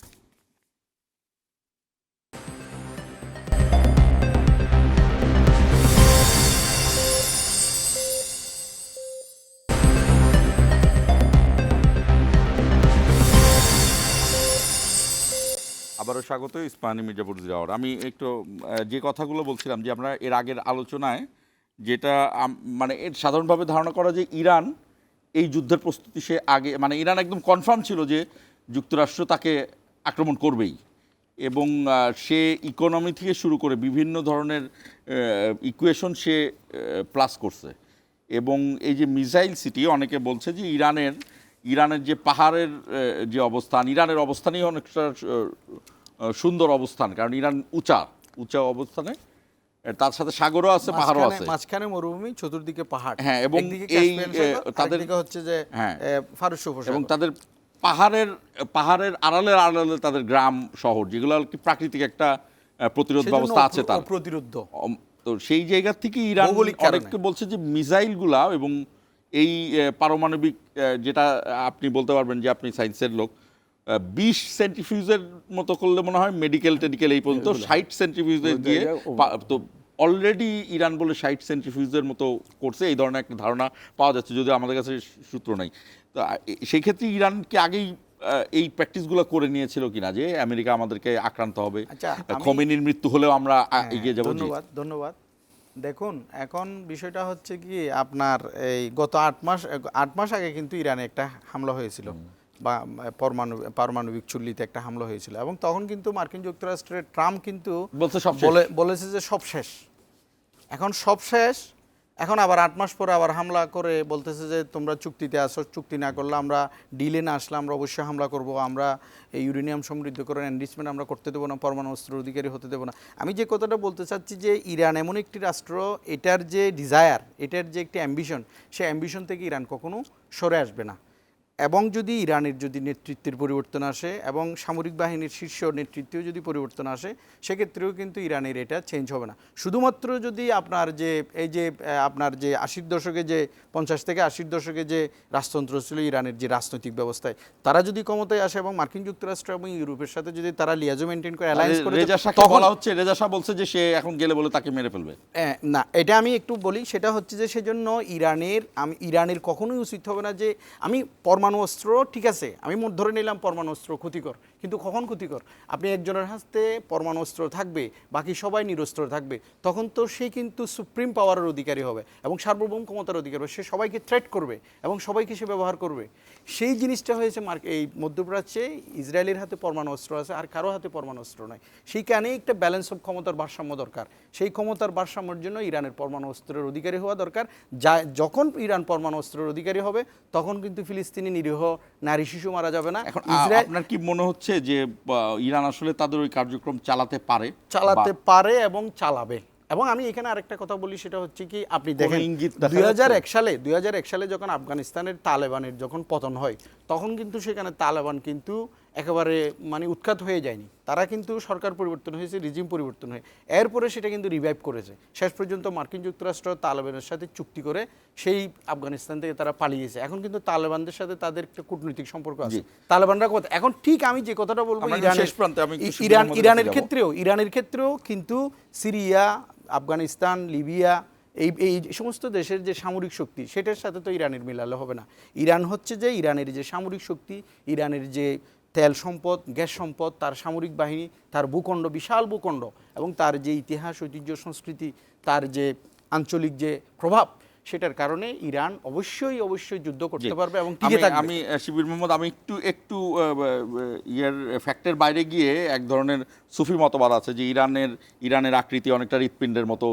আবারও স্বাগত ইস্পাহানি মির্জাপুর জিরাওয়ার। আমি একটু যে কথাগুলো বলছিলাম যে আমরা এর আগের আলোচনায় যেটা মানে এর সাধারণভাবে ধারণা করা যে ইরান এই যুদ্ধের প্রস্তুতি সে আগে, মানে ইরান একদম কনফার্ম ছিল যে যুক্তরাষ্ট্র তাকে আক্রমণ করবেই, এবং সে ইকোনমি থেকে শুরু করে বিভিন্ন ধরনের ইকুয়েশন সে প্লাস করছে। এবং এই যে মিসাইল সিটি, অনেকে বলছে যে ইরানের যে পাহাড়ের যে অবস্থান, ইরানের অবস্থানই অনেকটা সুন্দর অবস্থান, কারণ ইরান উঁচা অবস্থানে, তার সাথে সাগরও আছে, পাহাড়ও আছে। মাঝখানে মরুভূমি, চতুর্দিকে পাহাড়। হ্যাঁ, এবং একদিকে এই ক্যাসপিয়ান সাগর, তাদের আরেকদিকে হচ্ছে যে হ্যাঁ, ফারস্য উপসাগর। এবং তাদের পাহাড়ের আড়ালে তাদের গ্রাম শহর, যেগুলো আর কি প্রাকৃতিক একটা প্রতিরোধ সেজন্য ব্যবস্থা আছে তার। প্রতিরোধ। তো সেই জায়গা থেকে ইরান ভৌগোলিক কারণে। অনেককে বলছে যে মিসাইলগুলা এবং এই পারমাণবিক, যেটা আপনি বলতে পারবেন যে আপনি সায়েন্সের লোক, 20 সেন্ট্রিফিউজের মতো করলে মনে হয় মেডিকেল টেডিকেল এই পর্যন্ত 60 সেন্ট্রিফিউজের দিয়ে তো অলরেডি ইরান বলে 60 সেন্ট্রিফিউজের মতো করছে, এই ধরনের একটা ধারণা পাওয়া যাচ্ছে, যদিও আমাদের কাছে সূত্র নাই। তো সেই ক্ষেত্রে ইরান কি আগেই এই প্র্যাকটিসগুলো করে নিয়েছিল কিনা যে আমেরিকা আমাদেরকে আক্রান্ত হবে, আচ্ছা, খোমেনির মৃত্যু হলেও আমরা এগিয়ে যাবো? ধন্যবাদ। দেখুন, এখন বিষয়টা হচ্ছে কি, আপনার এই গত 8 মাস আগে কিন্তু ইরানে একটা হামলা হয়েছিল, বা পারমাণবিক চুল্লিতে একটা হামলা হয়েছিল, এবং তখন কিন্তু মার্কিন যুক্তরাষ্ট্রের ট্রাম্প কিন্তু বলেছে যে সব শেষ, এখন সব শেষ। এখন আবার 8 মাস পরে আবার হামলা করে বলতেছে যে তোমরা চুক্তিতে আসো, চুক্তি না করলে আমরা ডিলে না আসলে আমরা অবশ্যই হামলা করব, আমরা এই ইউরেনিয়াম সমৃদ্ধ করে এনরিচমেন্ট আমরা করতে দেবো না, পরমাণু অস্ত্রের অধিকারী হতে দেবো না। আমি যে কথাটা বলতে চাচ্ছি যে ইরান এমন একটি রাষ্ট্র, এটার যে ডিজায়ার, এটার যে একটি অ্যাম্বিশন, সেই অ্যাম্বিশন থেকে ইরান কখনো সরে আসবে না। এবং যদি ইরানের যদি নেতৃত্বের পরিবর্তন আসে এবং সামরিক বাহিনীর শীর্ষ নেতৃত্বেও যদি পরিবর্তন আসে, সেক্ষেত্রেও কিন্তু ইরানের এটা চেঞ্জ হবে না। শুধুমাত্র যদি আপনার যে এই যে আপনার যে 80-র দশকে, যে 50 থেকে 80-র দশকে যে রাজতন্ত্র ছিল ইরানের, যে রাজনৈতিক ব্যবস্থায়, তারা যদি ক্ষমতায় আসে এবং মার্কিন যুক্তরাষ্ট্র এবং ইউরোপের সাথে যদি তারা লিয়াজো মেনটেন করে, অ্যালায়েন্স করে, রেজা শাহ বলছে যে সে এখন গেলে বলে তাকে মেরে ফেলবে। না, এটা আমি একটু বলি, সেটা হচ্ছে যে সেজন্য ইরানের কখনোই উচিত হবে না যে আমি পরমাণু অস্ত্র, ঠিক আছে আমি ধরে নিলাম পরমাণু অস্ত্র ক্ষতিকর, কিন্তু কখন ক্ষতিকর? আপনি একজনের হাতে পরমাণু অস্ত্র থাকবে, বাকি সবাই নিরস্ত্র থাকবে, তখন তো সে কিন্তু সুপ্রিম পাওয়ারের অধিকারী হবে এবং সার্বভৌম ক্ষমতার অধিকারী হবে, সে সবাইকে থ্রেট করবে এবং সবাইকে সে ব্যবহার করবে। সেই জিনিসটা হয়েছে এই মধ্যপ্রাচ্যে। ইসরায়েলের হাতে পরমাণু অস্ত্র আছে, আর কারো হাতে পরমাণু অস্ত্র নয়। সেইখানে একটা ব্যালেন্স অফ ক্ষমতার ভারসাম্য দরকার। সেই ক্ষমতার ভারসাম্যের জন্য ইরানের পরমাণু অস্ত্রের অধিকারী হওয়া দরকার। যখন ইরান পরমাণু অস্ত্রের অধিকারী হবে, তখন কিন্তু ফিলিস্তিনি নিরীহ নারী শিশু মারা যাবে না। এখন আপনার কি মনে হচ্ছে যে ইরান আসলে তাদের ওই কার্যক্রম চালাতে পারে এবং চালাবে? এবং আমি এখানে আরেকটা কথা বলি, সেটা হচ্ছে কি, আপনি দেখেন 2001 সালে যখন আফগানিস্তানের তালেবানের যখন পতন হয়, তখন কিন্তু সেখানে তালেবান কিন্তু একেবারে মানে উৎখাত হয়ে যায়নি, তারা কিন্তু সরকার পরিবর্তন হয়েছে, রিজিম পরিবর্তন হয়ে এরপরে সেটা কিন্তু রিভাইভ করেছে। শেষ পর্যন্ত মার্কিন যুক্তরাষ্ট্র তালেবানের সাথে চুক্তি করে সেই আফগানিস্তান থেকে তারা পালিয়েছে। এখন কিন্তু তালেবানদের সাথে তাদের একটা কূটনৈতিক সম্পর্ক আছে। তালেবানরা কথা, এখন ঠিক আমি যে কথাটা বলবো, ইরানের ক্ষেত্রেও কিন্তু সিরিয়া, আফগানিস্তান, লিবিয়া, এই সমস্ত দেশের যে সামরিক শক্তি, সেটার সাথে তো ইরানের মিলালে হবে না। ইরান হচ্ছে যে ইরানের যে সামরিক শক্তি, ইরানের যে তেল সম্পদ, গ্যাস সম্পদ, তার সামরিক বাহিনী, তার ভূখণ্ড, বিশাল ভূখণ্ড, এবং তার যে ইতিহাস, ঐতিহ্য, সংস্কৃতি, তার যে আঞ্চলিক যে প্রভাব, সেটার কারণে ইরান অবশ্যই যুদ্ধ করতে পারবে এবং টিকে থাকবে। আমি শিবির মোহাম্মদ, আমি একটু ফ্যাক্টের বাইরে গিয়ে এক ধরনের সুফি মতবাদ আছে যে ইরানের আকৃতি অনেকটা হৃৎপিণ্ডের মতো,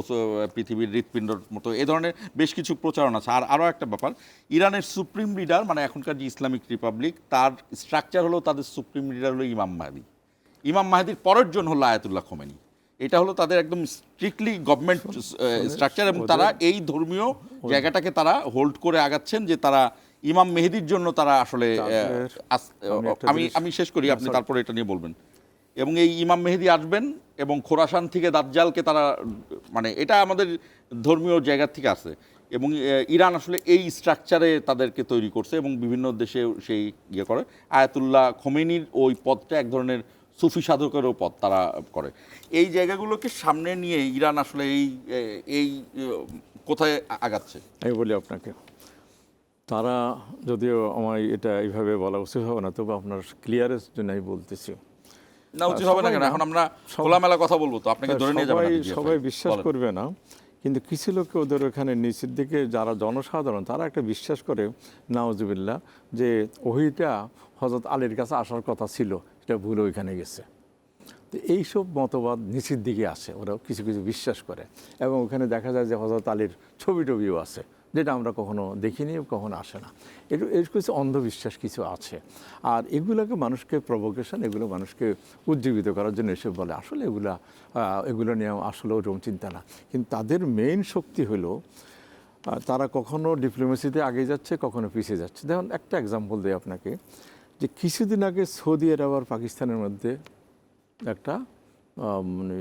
পৃথিবীর হৃৎপিণ্ডের মতো, এ ধরনের বেশ কিছু প্রচারণা আছে। আর আরও একটা ব্যাপার, ইরানের সুপ্রিম লিডার, মানে এখনকার যে ইসলামিক রিপাবলিক, তার স্ট্রাকচার হলো, তাদের সুপ্রিম লিডার হলো ইমাম মাহদির পরের জন হলো আয়াতুল্লাহ খোমেনি। এটা হলো তাদের একদম স্ট্রিক্টলি গভর্নমেন্ট স্ট্রাকচার, এবং তারা এই ধর্মীয় জায়গাটাকে তারা হোল্ড করে আগাচ্ছেন, যে তারা ইমাম মেহেদির জন্য তারা আসলে, আমি শেষ করি, আপনি তারপরে এটা নিয়ে বলবেন। এবং এই ইমাম মেহেদি আসবেন এবং খোরাসান থেকে দাজ্জালকে তারা, মানে এটা আমাদের ধর্মীয় জায়গা থেকে আসে, এবং ইরান আসলে এই স্ট্রাকচারে তাদেরকে তৈরি করছে এবং বিভিন্ন দেশে সেই ইয়ে করে। আয়াতুল্লাহ খোমেনির ওই পদটা এক ধরনের সুফি সাধকেরও পথ তারা করে। এই জায়গাগুলোকে সামনে নিয়ে ইরান আসলে এই কোথায় আগাচ্ছে? আমি বলি আপনাকে, তারা যদিও আমার এটা এইভাবে বলা উচিত হবে না, তবে আপনার ক্লিয়ারের জন্য আমি বলতেছি। না, উচিত হবে না কেন? এখন আমরা খোলামেলা কথা বলবো, তো আপনাকে ধরে নিয়ে যাবেন। সবাই বিশ্বাস করবে না, কিন্তু কিছু লোক ওদের ওখানে নিচের দিকে যারা জনসাধারণ, তারা একটা বিশ্বাস করে, নাউজুবিল্লাহ, যে ওহিটা হযরত আলীর কাছে আসার কথা ছিল, এটা ভুল ওইখানে গেছে। তো এইসব মতবাদ নিচের দিকে আসে, ওরা কিছু কিছু বিশ্বাস করে, এবং ওখানে দেখা যায় যে হযরত আলীর ছবি টবিও আছে, যেটা আমরা কখনো দেখিনি, কখনো আসে না। এর কিছু অন্ধবিশ্বাস কিছু আছে, আর এগুলোকে মানুষকে প্রভোকেশন, এগুলো মানুষকে উজ্জীবিত করার জন্য এসব বলে। আসলে এগুলো নিয়ে আসলে ওরকম চিন্তা না, কিন্তু তাদের মেইন শক্তি হলো তারা কখনো ডিপ্লোমেসিতে আগে যাচ্ছে, কখনো পিছিয়ে যাচ্ছে। দেখুন একটা এক্সাম্পল দিই আপনাকে, যে কিছুদিন আগে সৌদি আরব আর পাকিস্তানের মধ্যে একটা মানে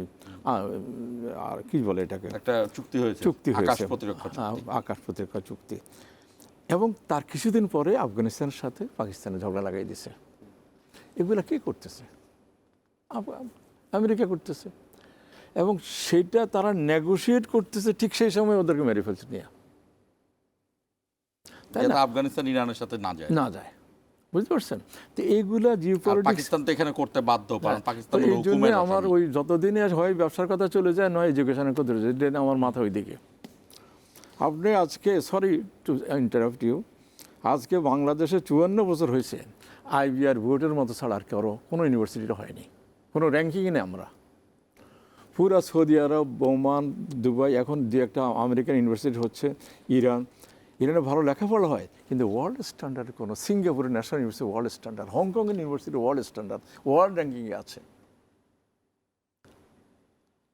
আর কি বলে এটাকে, একটা চুক্তি হয়েছে, আকাশ প্রতিরক্ষা চুক্তি। আকাশ প্রতিরক্ষা চুক্তি, এবং তার কিছুদিন পরে আফগানিস্তানের সাথে পাকিস্তানের ঝগড়া লাগাই দিছে। এগুলা কে করতেছে? আমেরিকা করতেছে, এবং সেটা তারা নেগোশিয়েট করতেছে ঠিক সেই সময় ওদেরকে মেরে ফেলছে নিয়ে, তাই না? আফগানিস্তান ইরানের সাথে না যায়, বুঝতে পারছেন? তো এইগুলা জিওপলিটিক্স পাকিস্তান তো এখানে করতে বাধ্য, কারণ পাকিস্তান এই জন্য আমার ওই যতদিনে হয় ব্যবসার কথা চলে যায়, নয় এডুকেশনের কথা চলে যায়, আমার মাথা ওই দিকে। আপনি আজকে, সরি টু ইন্টারাপ্ট ইউ, আজকে বাংলাদেশে 54 বছর হয়েছে, আইবিআর ভোটের মতো ছাড়া আর কারো কোনো ইউনিভার্সিটিটা হয়নি, কোনো র্যাঙ্কিংই নেই। আমরা পুরা সৌদি আরব, ওমান, দুবাই, এখন দু একটা আমেরিকান ইউনিভার্সিটি হচ্ছে, ইরানে ভালো লেখাপড়া হয়, কিন্তু ওয়ার্ল্ড স্ট্যান্ডার্ড কোনো, সিঙ্গাপুরের ন্যাশনাল ইউনিভার্সিটি ওয়ার্ল্ড স্ট্যান্ডার্ড, হংকংয়ের ইউনিভার্সিটি ওয়ার্ল্ড স্ট্যান্ডার্ড, ওয়ার্ল্ড র্যাঙ্কিংয়ে আছে।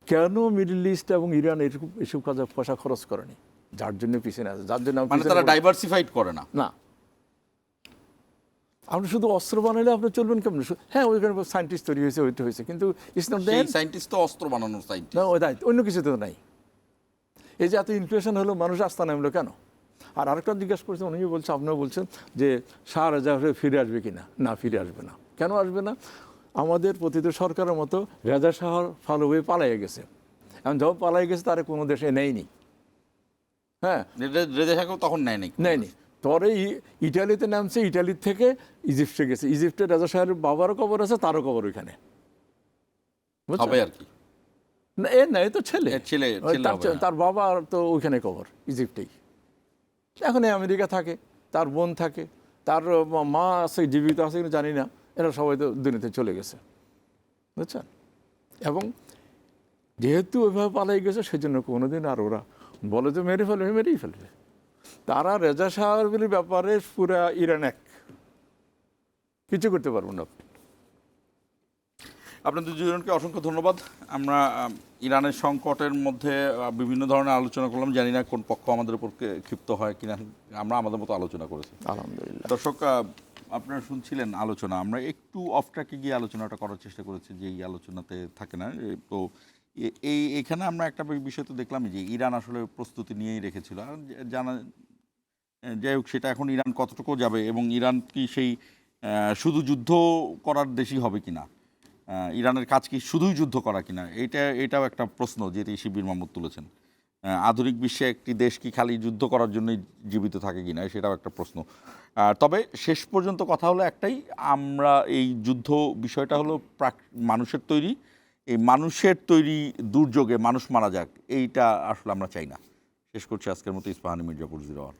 কেন মিডল ইস্ট এবং ইরান এসব কাজে পয়সা খরচ করেনি? যার জন্য পিছনে আছে, যার জন্য তারা ডাইভার্সিফাইড করে না। আপনি শুধু অস্ত্র বানাইলে আপনি চলবেন কেমন? হ্যাঁ, ওইখানে সায়েন্টিস্ট তৈরি হয়েছে, ওইটা হয়েছে, কিন্তু সায়েন্টিস্ট তো অস্ত্র বানানোর সায়েন্টিস্ট না, ওই দায়িত্ব অন্য কিছু তো নাই। এই যে এত ইনফ্লেশন হলো, মানুষ আস্থা নামলো কেন? আর আরেকটা জিজ্ঞাসা করছেন, উনিও বলছেন, আপনিও বলছেন যে শাহ রাজা ফিরে আসবে কিনা? না, ফিরে আসবে না। কেন আসবে না? আমাদের প্রতিটি সরকারের মতো রেজা শাহর ফলো হয়ে পালাইয়ে গেছে, এখন যখন পালাই গেছে তারা কোনো দেশে নেয়নি। হ্যাঁ, রেজা শাহকেও তখন নেয়নি। পরে ইটালিতে নামছে, ইটালির থেকে ইজিপ্টে গেছে, ইজিপ্টে রেজা শাহের বাবারও কবর আছে, তারও কবর ওইখানে, হবে আর কি। না, না, এ তো ছেলে, তার বাবা তো ওইখানে কবর, ইজিপ্টেই। এখন আমেরিকা থাকে, তার বোন থাকে, তার মা আছে, জীবিত আছে কিন্তু জানি না, এরা সবাই তো দুনিয়াতে চলে গেছে, বুঝছেন? এবং যেহেতু ওইভাবে পালাই গেছে, সেজন্য কোনোদিন আর ওরা বলে যে মেরেই ফেলবে। তারা রেজা শাহর ব্যাপারে পুরা ইরান এক, কিছু করতে পারবো না। আপনাদের দুজনকে অসংখ্য ধন্যবাদ। আমরা ইরানের সংকটের মধ্যে বিভিন্ন ধরনের আলোচনা করলাম, জানি না কোন পক্ষ আমাদের উপর ক্ষিপ্ত হয় কিনা, আমরা আমাদের মতো আলোচনা করেছি। আলহামদুলিল্লাহ। দর্শক, আপনারা শুনছিলেন আলোচনা, আমরা একটু অফ ট্র্যাকে গিয়ে আলোচনাটা করার চেষ্টা করেছি, যে এই আলোচনাতে থাকে না। তো এখানে আমরা একটা বিষয় তো দেখলাম যে ইরান আসলে প্রস্তুতি নিয়েই রেখেছিল, আর জানা, যাই হোক, সেটা এখন ইরান কতটুকু যাবে, এবং ইরান কি সেই শুধু যুদ্ধ করার দেশই হবে কিনা, ইরানের কাজ কি শুধুই যুদ্ধ করা কিনা, এটাও একটা প্রশ্ন যেটি শিবির মাহমুদ তুলেছেন। আধুনিক বিশ্বে একটি দেশ কি খালি যুদ্ধ করার জন্যই জীবিত থাকে কিনা, সেটাও একটা প্রশ্ন। তবে শেষ পর্যন্ত কথা হলো একটাই, আমরা এই যুদ্ধ বিষয়টা হলো মানুষের তৈরি, এই মানুষের তৈরি দুর্যোগে মানুষ মারা যাক, এইটা আসলে আমরা চাই না। শেষ করছি আজকের মতো। ইস্পাহানি মির্জাপুর 01।